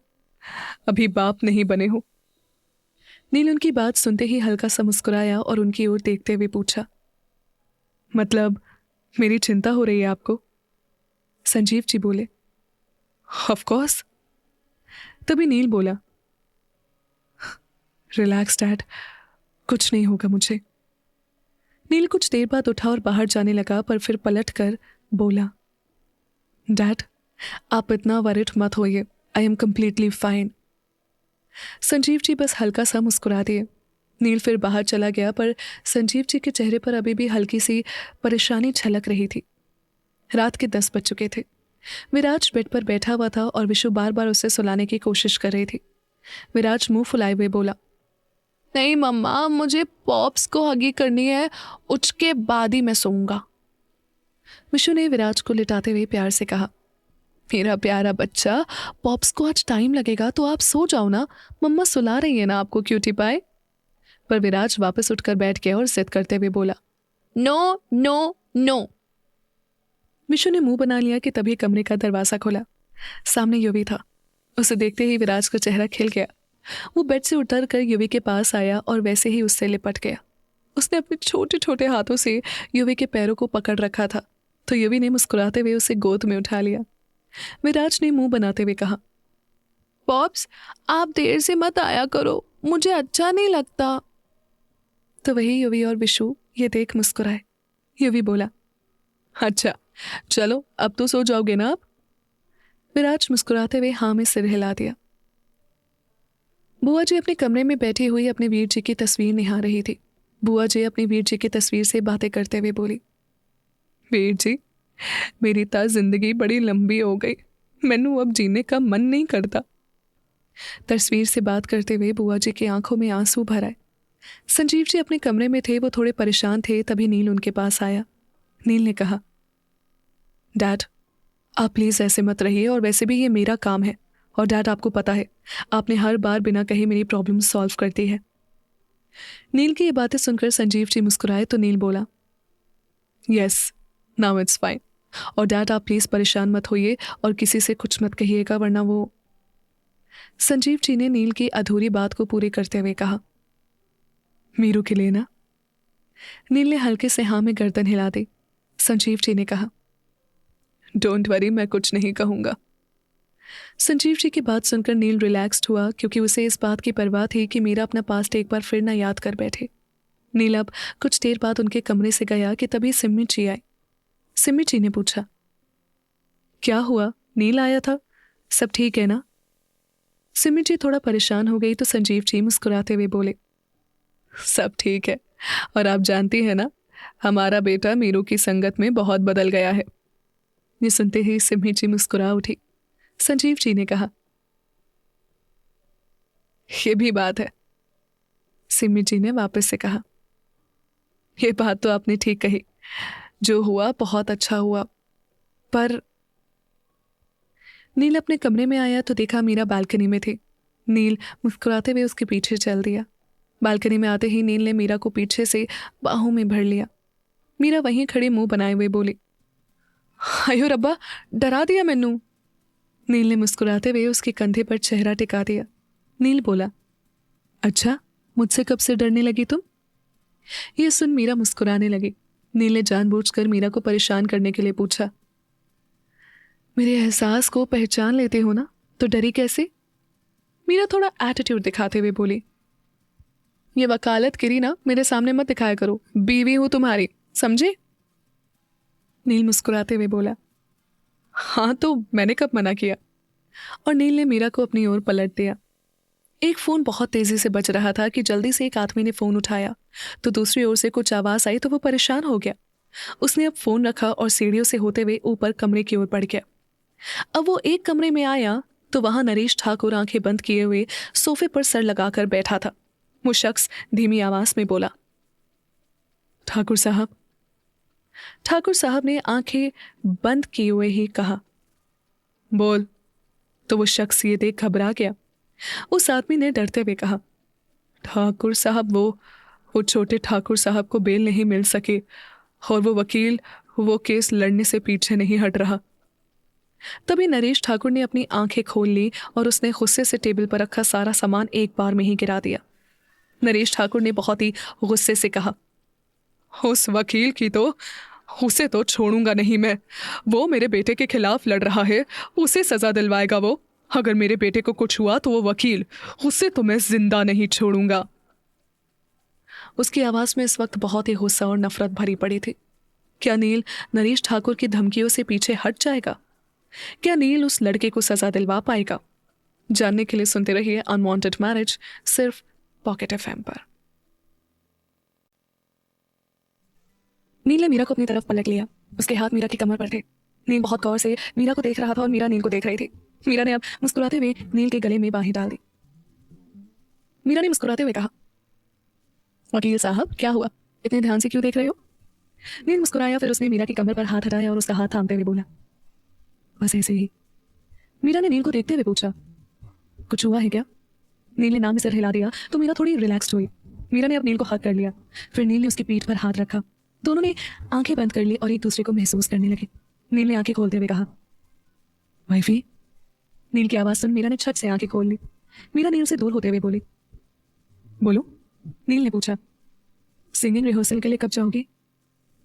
अभी बाप नहीं बने हो। नील उनकी बात सुनते ही हल्का सा मुस्कुराया और उनकी ओर देखते हुए पूछा, मतलब मेरी चिंता हो रही है आपको? संजीव जी बोले, ऑफ कोर्स। तभी नील बोला, रिलैक्स डैड, कुछ नहीं होगा मुझे। नील कुछ देर बाद उठा और बाहर जाने लगा, पर फिर पलट कर बोला, डैड आप इतना वरिड मत होइए, I am completely fine. Sanjeev ji बस हल्का सा मुस्कुरा दिए। नील फिर बाहर चला गया, पर संजीव जी के चेहरे पर अभी भी हल्की सी परेशानी झलक रही थी। रात के 10 बज चुके थे। विराज बेड पर बैठा हुआ था और विशु बार बार उसे सुलाने की कोशिश कर रही थी। विराज मुंह फुलाए हुए बोला, नहीं मम्मा, मुझे पॉप्स को हगी करनी है, उसके बाद ही मैं सोऊंगा। विशु ने विराज को लिटाते हुए प्यार से कहा, मेरा प्यारा बच्चा, पॉप्स को आज टाइम लगेगा तो आप सो जाओ ना, मम्मा सुला रही है ना आपको क्यूटी पाए। पर विराज वापस उठकर बैठ गया और जिद करते हुए बोला, नो नो नो। विशु ने मुंह बना लिया कि तभी कमरे का दरवाजा खुला। सामने युवी था। उसे देखते ही विराज का चेहरा खिल गया। वो बेड से उतर कर युवी के पास आया और वैसे ही उससे लिपट गया। उसने अपने छोटे छोटे हाथों से युवी के पैरों को पकड़ रखा था, तो युवी ने मुस्कुराते हुए उसे गोद में उठा लिया। विराज ने मुंह बनाते हुए कहा, पॉप्स, आप देर से मत आया करो, मुझे अच्छा नहीं लगता। तो वही युवी और विशु ये देख मुस्कुराए। युवी बोला, अच्छा चलो, अब तो सो जाओगे ना आप। विराज मुस्कुराते हुए हाँ में सिर हिला दिया। बुआ जी अपने कमरे में बैठी हुई अपने वीर जी की तस्वीर निहार रही थी। बुआ जी अपनी वीर जी की तस्वीर से बातें करते हुए बोली, वीर जी, मेरी ता जिंदगी बड़ी लंबी हो गई, मैनू अब जीने का मन नहीं करता। तस्वीर से बात करते हुए बुआ जी की आंखों में आंसू भर आए। संजीव जी अपने कमरे में थे, वो थोड़े परेशान थे। तभी नील उनके पास आया। नील ने कहा, डैड, आप प्लीज़ ऐसे मत रहिए, और वैसे भी ये मेरा काम है, और डैड आपको पता है आपने हर बार बिना कहे मेरी प्रॉब्लम सॉल्व कर दी है। नील की ये बातें सुनकर संजीव जी मुस्कुराए तो नील बोला, यस, नाउ इट्स फाइन, और डैड आप प्लीज़ परेशान मत होइए और किसी से कुछ मत कहिएगा, वरना वो। संजीव जी ने नील की अधूरी बात को पूरी करते हुए कहा, मीरू के लिए ना। नील ने हल्के से हाँ में गर्दन हिला दी। संजीव जी ने कहा, डोंट वरी, मैं कुछ नहीं कहूंगा। संजीव जी की बात सुनकर नील रिलैक्स्ड हुआ, क्योंकि उसे इस बात की परवाह थी कि मीरा अपना पास्ट एक बार फिर ना याद कर बैठे। नील अब कुछ देर बाद उनके कमरे से गया कि तभी सिम्मी जी आई। सिम्मी जी ने पूछा, क्या हुआ, नील आया था, सब ठीक है ना? सिम्मी जी थोड़ा परेशान हो गई तो संजीव जी मुस्कुराते हुए बोले, सब ठीक है, और आप जानती हैं ना, हमारा बेटा मीरू की संगत में बहुत बदल गया है। ये सुनते ही सिम्मी जी मुस्कुरा उठी। संजीव जी ने कहा, ये भी बात है। सिम्मी जी ने वापस से कहा, ये बात तो आपने ठीक कही, जो हुआ बहुत अच्छा हुआ, पर। नील अपने कमरे में आया तो देखा मीरा बालकनी में थी। नील मुस्कुराते हुए उसके पीछे चल दिया। बालकनी में आते ही नील ने मीरा को पीछे से बाहों में भर लिया। मीरा वहीं खड़ी मुंह बनाए हुए बोली, अयो रब्बा, डरा दिया मैनू। नील ने मुस्कुराते हुए उसके कंधे पर चेहरा टिका दिया। नील बोला, अच्छा, मुझसे कब से डरने लगी तुम? यह सुन मीरा मुस्कुराने लगी। नील ने जानबूझकर मीरा को परेशान करने के लिए पूछा, मेरे एहसास को पहचान लेते हो ना, तो डरी कैसे? मीरा थोड़ा एटीट्यूड दिखाते हुए बोली, ये वकालत गिरी ना मेरे सामने मत दिखाया करो, बीवी हूं तुम्हारी, समझे? नील मुस्कुराते हुए बोला, हाँ तो मैंने कब मना किया? और नील ने मीरा को अपनी ओर पलट दिया। एक फोन बहुत तेजी से बज रहा था कि जल्दी से एक आदमी ने फोन उठाया, तो दूसरी ओर से कुछ आवाज आई तो वो परेशान हो गया। उसने अब फोन रखा और सीढ़ियों से होते हुए ऊपर कमरे की ओर बढ़ गया। अब वो एक कमरे में आया तो वहां नरेश ठाकुर आंखें बंद किए हुए सोफे पर सर लगाकर बैठा था। वो शख्स धीमी आवाज में बोला, ठाकुर साहब। ठाकुर साहब ने आंखें बंद किए हुए ही कहा, बोल। तो वो शख्स ये देख घबरा गया। उस आदमी ने डरते हुए कहा, ठाकुर साहब, वो छोटे ठाकुर साहब को बेल नहीं मिल सके, और वो वकील वो केस लड़ने से पीछे नहीं हट रहा। तभी नरेश ठाकुर ने अपनी आंखें खोल ली और उसने गुस्से से टेबल पर रखा सारा सामान एक बार में ही गिरा दिया। नरेश ठाकुर ने बहुत ही गुस्से से कहा, उस वकील की तो, उसे तो छोड़ूंगा नहीं मैं। वो मेरे बेटे के खिलाफ लड़ रहा है, उसे सजा दिलवाएगा वो। अगर मेरे बेटे को कुछ हुआ तो वो वकील, उसे तो मैं जिंदा नहीं छोड़ूंगा। उसकी आवाज में इस वक्त बहुत ही गुस्सा और नफरत भरी पड़ी थी। क्या नील नरेश ठाकुर की धमकियों से पीछे हट जाएगा? क्या नील उस लड़के को सजा दिलवा पाएगा? जानने के लिए सुनते रहिए अनवांटेड मैरिज, सिर्फ पॉकेट एफएम पर। नील ने मीरा को अपनी तरफ पलट लिया। उसके हाथ मीरा की कमर पर थे। नील बहुत गौर से मीरा को देख रहा था और मीरा नील को देख रही थी। मीरा ने अब मुस्कुराते हुए नील के गले में बाहें डाल दी। मीरा ने मुस्कुराते हुए कहा, वकील साहब क्या हुआ, इतने ध्यान से क्यों देख रहे हो? नील मुस्कुराया, फिर उसने मीरा की कमर पर हाथ हटाया और उसका हाथ थामते हुए बोला, बस ऐसे ही। मीरा ने नील को देखते हुए पूछा, कुछ हुआ है क्या? नील ने नाम में सिर हिला दिया तो मीरा थोड़ी रिलैक्स्ड हुई। मीरा ने अब नील को हक कर लिया। फिर नील ने उसकी पीठ पर हाथ रखा। दोनों ने आंखें बंद कर ली और एक दूसरे को महसूस करने लगे। नील ने आंखें खोलते हुए कहा, वाइफी। नील की आवाज सुन मीरा ने छट से आंखें खोल ली। मीरा नील से दूर होते हुए बोली, बोलो। नील ने पूछा, सिंगिंग रिहर्सल के लिए कब जाओगी?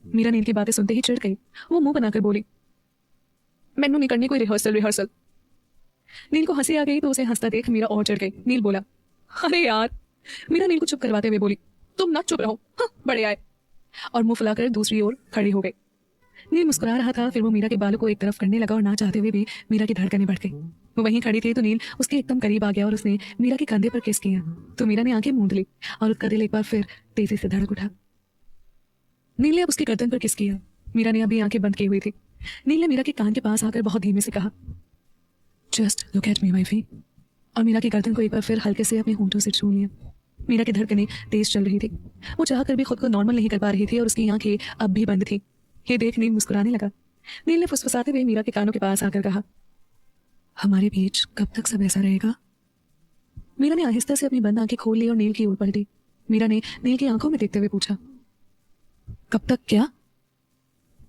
मीरा नील की बातें सुनते ही चिढ़ गई। वो मुंह बनाकर बोली, मैनू नहीं करनी कोई रिहर्सल। नील को हंसी आ गई तो उसे हंसता देख मीरा और चिढ़ गई। नील बोला, अरे यार। मीरा नील को चुप करवाते हुए बोली, तुम ना चुप रहो, हाँ, बड़े आए। और मुंह फुलाकर दूसरी ओर खड़ी हो गई। नील मुस्कुरा रहा था। फिर वो मीरा के बालों को एक तरफ करने लगा और ना चाहते हुए भी मीरा की धड़कनें बढ़ गई। वो वहीं खड़ी थी तो नील उसके एकदम करीब आ गया और उसने मीरा के कंधे पर किस किया तो मीरा ने आंखें मूंद ली और उसका दिल एक बार फिर तेजी से धड़क उठा। नील ने अब उसकी गर्दन पर किस किया। मीरा ने अभी आंखें बंद की हुई थी। नील ने मीरा के कान के पास आकर बहुत धीमे से कहा, just look at me wifey. और मीरा की गर्दन को एक बार फिर हल्के से अपने होंठों से छू लिया। मीरा की धड़कनें तेज चल रही थी। वो चाह कर भी खुद को नॉर्मल नहीं कर पा रही थी और उसकी आंखें अब भी बंद थी। ये देख नील मुस्कुराने लगा। नील ने फुसफुसाते हुए मीरा के कानों के पास आकर कहा, हमारे बीच कब तक सब ऐसा रहेगा? मीरा ने आहिस्ता से अपनी बंद आंखें खोल ली और नील की ओर पलटी। मीरा ने नील की आंखों में देखते हुए पूछा, कब तक क्या?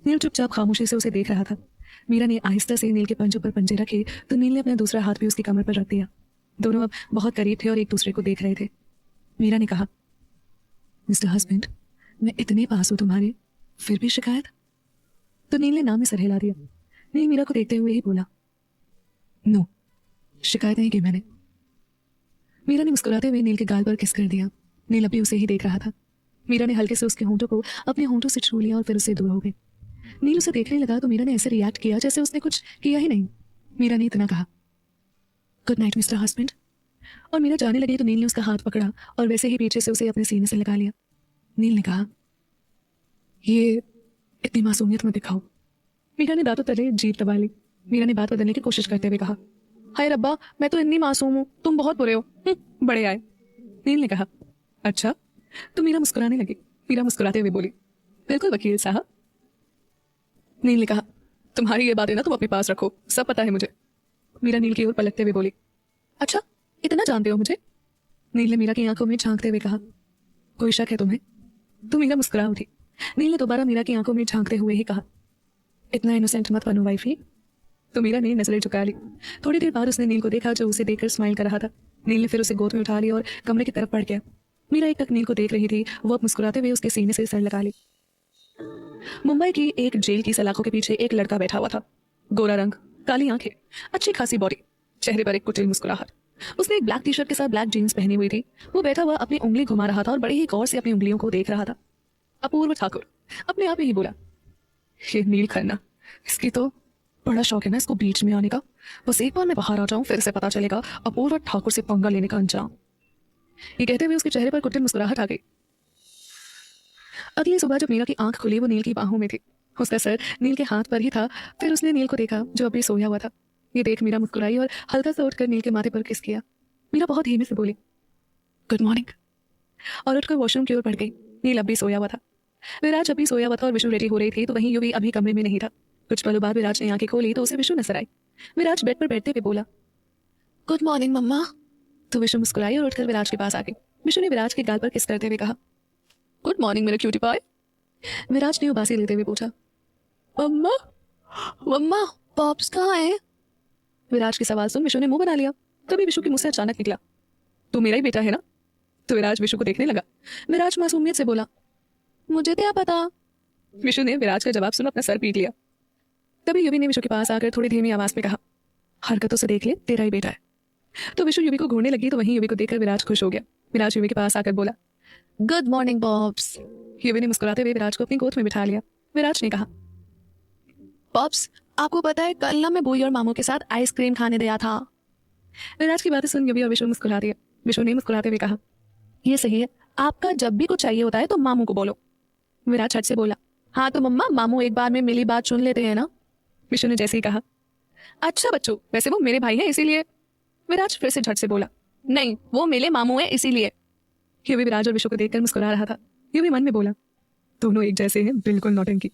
नील चुपचाप खामोशी से उसे देख रहा था। मीरा ने आहिस्ता से नील के पंजों पर पंजे रखे तो नील ने अपना दूसरा हाथ भी उसकी कमर पर रख दिया। दोनों अब बहुत करीब थे और एक दूसरे को देख रहे थे। मीरा ने कहा, मिस्टर हस्बैंड, मैं इतने पास हूं तुम्हारे, फिर भी शिकायत? तो नील ने नाम में सर हिला दिया। नील मीरा को देखते हुए ही बोला, नो, शिकायत नहीं की मैंने। मीरा ने मुस्कुराते हुए नील के गाल पर किस कर दिया। नील अभी उसे ही देख रहा था। मीरा ने हल्के से उसके होंठों को अपने होंठों से छू लिया और फिर उससे दूर हो गई। नील उसे देखने लगा तो मीरा ने ऐसे रिएक्ट किया जैसे उसने कुछ किया ही नहीं। मीरा ने इतना कहा, गुड नाइट मिस्टर हस्बैंड। और मीरा जाने लगी तो नील ने उसका हाथ पकड़ा और वैसे ही पीछे से उसे अपने सीने से लगा लिया। नील ने कहा, ये इतनी मासूमियत मत दिखाओ। मीरा ने दांतों तले जीभ दबा ली। मीरा ने बात बदलने की कोशिश करते हुए कहा, हाय रब्बा, मैं तो इतनी मासूम हूँ, तुम बहुत बुरे हो, बड़े आए। नील ने कहा, अच्छा। तो मीरा मुस्कुराने लगी। मीरा मुस्कुराते हुए बोली, बिल्कुल वकील साहब। नील ने कहा, तुम्हारी ये बातें ना तुम अपने पास रखो, सब पता है मुझे। मीरा नील की ओर पलटते हुए बोली, अच्छा, इतना जानते हो मुझे? नील ने मीरा की आंखों में झांकते हुए कहा, कोई शक है तुम्हें? तो मीरा मुस्कुरा उठी। नील ने दोबारा मीरा की आंखों में झांकते हुए ही कहा, इतना इनोसेंट मत बनो वाइफी। तो मीरा ने नजरें झुका ली। थोड़ी देर बाद उसने नील को देखा जो उसे देखकर स्माइल कर रहा था। नील ने फिर उसे गोद में उठा लिया और कमरे की तरफ बढ़ गया। मीरा एक टक नील को देख रही थी। वो अब मुस्कुराते हुए उसके सीने से सर लगा ली। मुंबई की एक जेल की सलाखों के पीछे एक लड़का बैठा हुआ था। गोरा रंग, काली आंखें, अच्छी खासी बॉडी, चेहरे पर एक कुटिल मुस्कुराहट। उसने एक ब्लैक टी शर्ट के साथ ब्लैक जीन्स पहनी हुई थी। वो बैठा हुआ अपनी उंगली घुमा रहा था और बड़े ही गौर से अपनी उंगलियों को देख रहा था। अपूर्व ठाकुर अपने आप ही बोला, ये नील खन्ना, इसकी तो बड़ा शौक है ना इसको बीच में आने का। बस एक बार मैं बाहर आ जाऊं, फिर से पता चलेगा अपूर्व ठाकुर से पंगा लेने का अंजाम। ये कहते हुए उसके चेहरे पर कुटिल मुस्कुराहट आ गई। अगली सुबह जब मीरा की आंख खुली वो नील की बाहों में थी। उसका सर नील के हाथ पर ही था। फिर उसने नील को देखा जो अभी सोया हुआ था। ये देख मीरा मुस्कुराई और हल्का सा उठकर नील के माथे पर किस किया। मीरा बहुत धीमे से बोली, गुड मॉर्निंग, और उठकर वॉशरूम की ओर बढ़ गई। नील अभी सोया हुआ था। विराज अभी सोया हुआ था और विशु रेडी हो रही थी तो वहीं युवी अभी कमरे में नहीं था। कुछ पलों बाद विराज ने आंखें खोली तो उसे विशु नजर आई। विराज बेड पर बैठते हुए बोला, गुड मॉर्निंग मम्मा। तो विशु मुस्कुराई और उठकर विराज के पास आ गई। विशु ने विराज के गाल पर किस करते हुए कहा, गुड मॉर्निंग मेरा क्यूटी पाई। विराज ने उबासी लेते हुए पूछा, मम्मा मम्मा पॉप्स कहाँ है? विराज के सवाल सुन विशु ने मुंह बना लिया। तभी विशु के मुंह से अचानक निकला, तू मेरा ही बेटा है ना? तो विराज विशु को देखने लगा। विराज मासूमियत से बोला, मुझे क्या पता। विशु ने विराज का जवाब सुन अपना सर पीट लिया। तभी युवी ने विशु के पास आकर थोड़ी धीमी आवाज में कहा, हरकतों से देख ले तेरा ही बेटा है। तो विशु युवी को घूरने लगी तो वहीं युवी को देखकर विराज खुश हो गया। विराज युवी के पास आकर बोला, गुड मॉर्निंग बॉब्स। युवी ने मुस्कुराते हुए विराज को अपनी गोद में बिठा लिया। विराज ने कहा, बॉब्स आपको पता है कल ना मैं बुई और मामू के साथ आइसक्रीम खाने गया था। विराज की बातें सुन युवी और विशु मुस्कुरा दिया। विशु ने मुस्कुराते हुए कहा, ये सही है, आपका जब भी कुछ चाहिए होता है तो मामू को बोलो। विराज झट से बोला, हाँ तो मम्मा मामू एक बार में मिली बात सुन लेते हैं ना। विशु ने जैसे ही कहा, अच्छा बच्चों, वैसे वो मेरे भाई हैं इसीलिए। विराज फिर से झट से बोला, नहीं वो मेरे मामू है इसीलिए। युवी विराज और विशु को देखकर मुस्कुरा रहा था। युवी मन में बोला, दोनों एक जैसे हैं, बिल्कुल नौटंकी।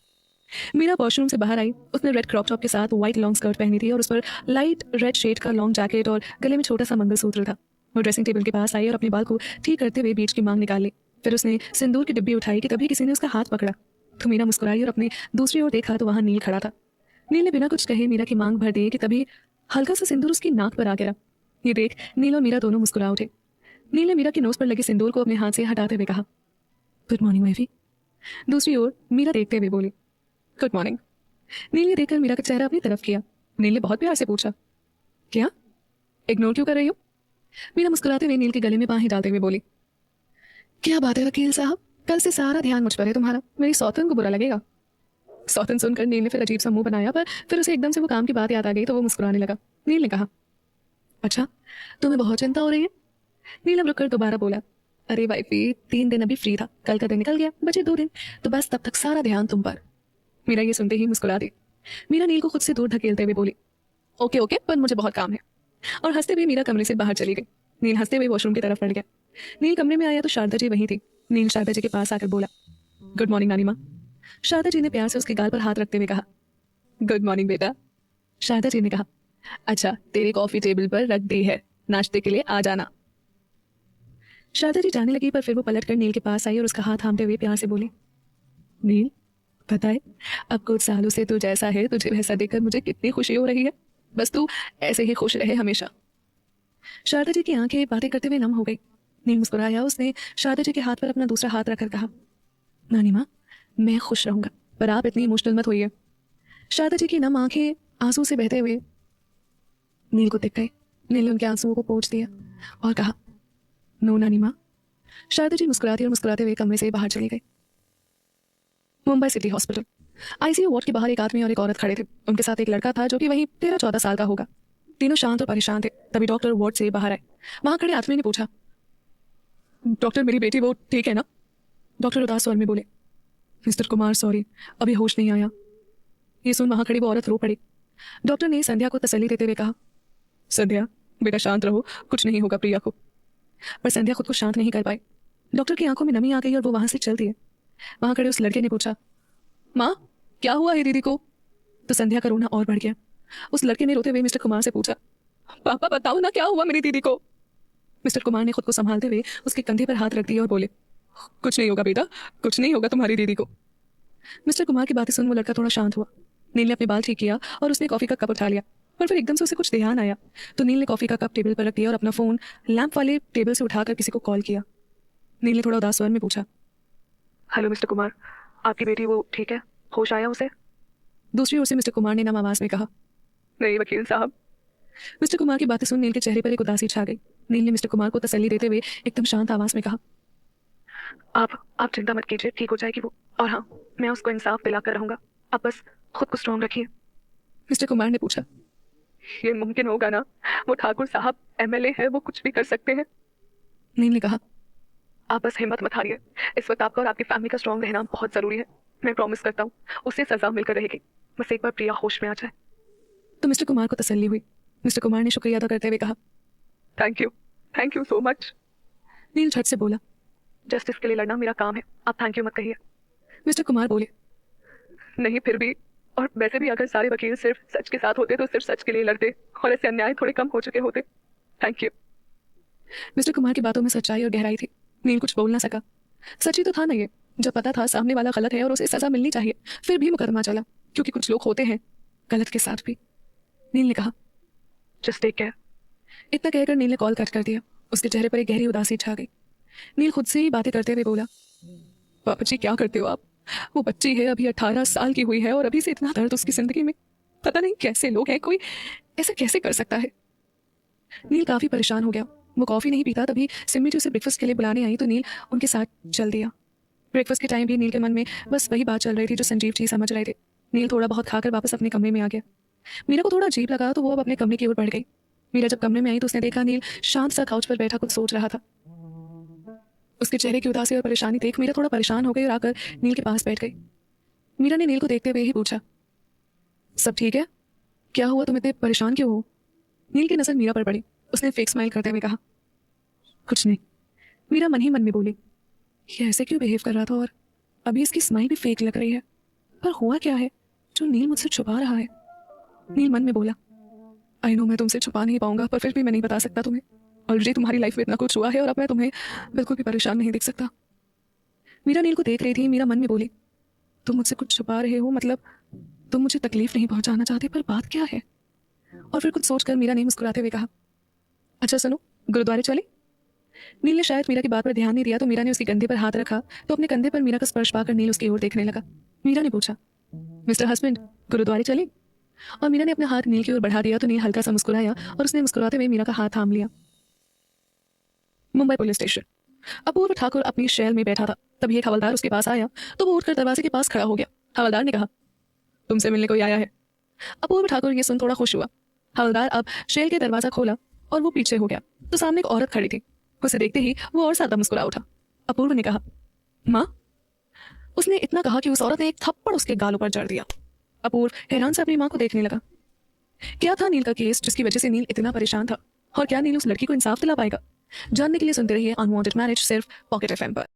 मीरा वॉशरूम से बाहर आई। उसने रेड क्रॉप टॉप के साथ व्हाइट लॉन्ग स्कर्ट पहनी थी और उस पर लाइट रेड शेड का लॉन्ग जैकेट और गले में छोटा सा मंगलसूत्र था। वो ड्रेसिंग टेबल के पास आई और अपने बाल को ठीक करते हुए बीच की मांग निकाल ली। फिर उसने सिंदूर की डिब्बी उठाई कि तभी किसी ने उसका हाथ पकड़ा। तो मीरा मुस्कुराई और अपने दूसरी ओर देखा तो वहां नील खड़ा था। नील ने बिना कुछ कहे मीरा की मांग भर दी कि तभी हल्का सा सिंदूर उसकी नाक पर आ गिरा। ये देख नील और मीरा दोनों मुस्कुरा उठे। नील ने मीरा की नोज पर लगे सिंदूर को अपने हाथ से हटाते हुए कहा, गुड मॉर्निंग वाइफी। दूसरी ओर मीरा देखते हुए बोली, गुड मॉर्निंग। नील ने देखकर मीरा का चेहरा अपनी तरफ किया। नील ने बहुत प्यार से पूछा, क्या इग्नोर क्यों कर रही हो? मीरा मुस्कुराते हुए नील के गले में बाहें डालते हुए बोली, क्या बात है वकील साहब, कल से सारा ध्यान मुझ पर है तुम्हारा, मेरी सौतन को बुरा लगेगा। सौतन सुनकर नील ने फिर अजीब सा मुंह बनाया, पर फिर उसे एकदम से वो काम की बात याद आ गई तो वो मुस्कुराने लगा। नील ने कहा, अच्छा तुम्हें बहुत चिंता हो रही है? नीलम रुककर दोबारा बोला, अरे वाइफी 3 दिन अभी फ्री था, कल का दिन निकल गया, बचे 2 दिन, तो बस तब तक सारा ध्यान तुम पर। मीरा ये सुनते ही मुस्कुरा दी। मीरा नील को खुद से दूर धकेलते हुए बोली, ओके ओके, पर मुझे बहुत काम है। और हंसते हुए मीरा कमरे से बाहर चली गई। नील हंसते हुए वॉशरूम की तरफ बढ़ गया। नील कमरे में आया तो शारदा जी वहीं थी। नील शारदा जी के पास आकर बोला, गुड मॉर्निंग नानी माँ। शारदा जी ने प्यार से उसके गाल पर हाथ रखते हुए कहा, गुड मॉर्निंग बेटा। शारदा जी ने कहा, अच्छा तेरी कॉफी टेबल पर रख दी है, नाश्ते के लिए आ जाना। शारदा जी जाने लगी, पर फिर वो पलटकर नील के पास आई और उसका हाथ थामते हुए प्यार से बोली, नील पता है अब कुछ सालों से तू जैसा है, तुझे वैसा देखकर मुझे कितनी खुशी हो रही है। बस तू ऐसे ही खुश रहे हमेशा। शारदा जी की आंखें बातें करते हुए नम हो गई। नील मुस्कुराया। उसने शारदा जी के हाथ पर अपना दूसरा हाथ रखकर कहा, नानी माँ मैं खुश रहूंगा, पर आप इतनी इमोशनल मत होइए। शारदा जी की नम आंखें आंसू से बहते हुए नील को दिख गई। नील ने उनके आंसुओं को पोंछ दिया और कहा, नो नानी माँ। शारदा जी मुस्कुराती और मुस्कुराते हुए कमरे से बाहर चली गई। Mumbai city hospital ICU ward के बाहर एक आदमी और एक औरत खड़े थे। उनके साथ एक लड़का था जो कि वही 13-14 साल का होगा। तीनों शांत और परेशान थे। तभी डॉक्टर वार्ड से बाहर आए। वहां खड़े आदमी ने पूछा, डॉक्टर मेरी बेटी वो ठीक है ना? डॉक्टर उदास स्वर में बोले, मिस्टर कुमार सॉरी, अभी होश नहीं आया। ये सुन वहां खड़ी वो औरत रो पड़ी। डॉक्टर ने संध्या को तसल्ली देते हुए कहा, संध्या बेटा शांत रहो, कुछ नहीं होगा प्रिया को। पर संध्या खुद को शांत नहीं कर पाई। डॉक्टर की आंखों में नमी आ गई और वो वहां से चल दिए। वहां खड़े उस लड़के ने पूछा, माँ क्या हुआ है दीदी को? तो संध्या का रोना और बढ़ गया। उस लड़के ने रोते हुए मिस्टर कुमार से पूछा, पापा बताओ ना क्या हुआ मेरी दीदी को? मिस्टर कुमार ने खुद को संभालते हुए उसके कंधे पर हाथ रख दिया और बोले, कुछ नहीं होगा बेटा, कुछ नहीं होगा तुम्हारी दीदी को। मिस्टर कुमार की बातें सुन वो लड़का थोड़ा शांत हुआ। नील ने अपने बाल ठीक किया और उसने कॉफी का कप उठा लिया। पर फिर एकदम से उसे कुछ ध्यान आया तो नील ने कॉफी का कप टेबल पर रख दिया और अपना फोन लैंप वाले टेबल से उठाकर किसी को कॉल किया। नील ने थोड़ा उदास स्वर में पूछा, हेलो मिस्टर कुमार, आपकी बेटी वो ठीक है, होश आया उसे? दूसरी ओर से मिस्टर कुमार ने नम आवाज में कहा, नहीं वकील साहब। मिस्टर कुमार की बातें सुन नील के चेहरे पर एक उदासी छा गई। नील ने मिस्टर कुमार को तसल्ली देते हुए एकदम शांत आवाज में कहा, आप चिंता मत कीजिए, ठीक हो जाएगी वो, और हाँ मैं उसको इंसाफ दिलाकर रहूंगा, आप बस खुद को स्ट्रॉन्ग रखिए। मिस्टर कुमार ने पूछा, ये मुमकिन होगा ना? वो ठाकुर साहब एमएलए है, वो कुछ भी कर सकते हैं। नील ने कहा, आप बस हिम्मत मत हारिए, इस वक्त आपका और आपकी फैमिली का स्ट्रॉन्ग रहना बहुत जरूरी है। मैं प्रॉमिस करता हूँ उसे सजा मिलकर रहेगी, बस एक बार प्रिया होश में आ जाए। तो मिस्टर कुमार को तसल्ली हुई। मिस्टर कुमार ने शुक्रिया अदा करते हुए कहा, थैंक यू सो मच। नील झट से बोला, जस्टिस के लिए लड़ना मेरा काम है, आप थैंक यू मत कहिए। मिस्टर कुमार बोले, नहीं फिर भी, और वैसे भी अगर सारे वकील सिर्फ सच के साथ होते तो सिर्फ सच के लिए लड़ते और ऐसे अन्याय थोड़े कम हो चुके होते। Thank you. मिस्टर कुमार की बातों में सच्चाई और गहराई थी। नील कुछ बोल ना सका। सच्ची तो था ना ये, जब पता था सामने वाला गलत है और उसे सजा मिलनी चाहिए, फिर भी मुकदमा चला, क्योंकि कुछ लोग होते हैं गलत के साथ भी। नील ने कहा, जस्ट टेक केयर। इतना कहकर नील ने कॉल कट कर दिया। उसके चेहरे पर एक गहरी उदासी छा गई। नील खुद से ही बातें करते हुए बोला, पापा जी क्या करते हो आप? वो बच्ची है, अभी 18 साल की हुई है और अभी से इतना दर्द उसकी जिंदगी में। पता नहीं कैसे लोग हैं, कोई ऐसा कैसे कर सकता है? नील काफी परेशान हो गया। वो कॉफी नहीं पीता। तभी सिम्मी जी उसे ब्रेकफास्ट के लिए बुलाने आई तो नील उनके साथ चल दिया। ब्रेकफास्ट के टाइम भी नील के मन में बस वही बात चल रही थी जो संजीव जी समझ रहे थे। नील थोड़ा बहुत खाकर वापस अपने कमरे में आ गया। मीरा को थोड़ा अजीब लगा तो वो अब अपने कमरे की ओर बढ़ गई। मीरा जब कमरे में आई तो उसने देखा नील शांत सा काउच पर बैठा कुछ सोच रहा था। उसके चेहरे की उदासी और परेशानी देख मीरा थोड़ा परेशान हो गई और आकर नील के पास बैठ गई। मीरा ने नील को देखते हुए ही पूछा, सब ठीक है? क्या हुआ, तुम इतने परेशान क्यों हो? नील की नजर मीरा पर पड़ी। उसने फेक स्माइल करते हुए कहा, कुछ नहीं। मीरा मन ही मन में बोली, ये ऐसे क्यों बिहेव कर रहा था और अभी इसकी स्माइल भी फेक लग रही है। पर हुआ क्या है जो नील मुझसे छुपा रहा है? नील मन में बोला, आई नो मैं तुमसे छुपा नहीं पाऊंगा, पर फिर भी मैं नहीं बता सकता तुम्हें। ऑलरेडी तुम्हारी लाइफ में इतना कुछ हुआ है और अब मैं तुम्हें बिल्कुल भी परेशान नहीं देख सकता। मीरा नील को देख रही थी। मीरा मन में बोली, तुम मुझसे कुछ छुपा रहे हो, मतलब तुम मुझे तकलीफ नहीं पहुंचाना चाहते, पर बात क्या है? और फिर कुछ सोचकर मीरा ने मुस्कुराते हुए कहा, अच्छा सुनो, गुरुद्वारे चले? नील ने शायद मीरा की बात पर ध्यान नहीं दिया तो मीरा ने उसके कंधे पर हाथ रखा तो अपने कंधे पर मीरा का स्पर्श पाकर नील उसकी ओर देखने लगा। मीरा ने पूछा, मिस्टर हस्बैंड, गुरुद्वारे चले? और मीरा ने अपना हाथ नील की ओर बढ़ा दिया तो नील हल्का सा मुस्कुराया और उसने मुस्कुराते हुए मीरा का हाथ थाम लिया। Mumbai police station. अपूर्व ठाकुर अपनी शैल में बैठा था। तभी एक हवलदार उसके पास आया तो वो उठकर दरवाजे के पास खड़ा हो गया। हवलदार ने कहा, तुमसे मिलने कोई आया है। अपूर्व ठाकुर ये सुन थोड़ा खुश हुआ। हवलदार अब शैल के दरवाजा खोला और वो पीछे हो गया तो सामने एक औरत खड़ी थी। उसे देखते ही वो और ज्यादा मुस्कुरा उठा। अपूर्व ने कहा, माँ? उसने इतना कहा कि उस औरत ने एक थप्पड़ उसके गालों पर जड़ दिया। अपूर्व हैरान से अपनी माँ को देखने लगा। क्या था नील का केस जिसकी वजह से नील इतना परेशान था, और क्या नील उस लड़की को इंसाफ दिला पाएगा? जानने के लिए सुनते रहिए अनवांटेड मैरिज सिर्फ पॉकेट एफएम पर।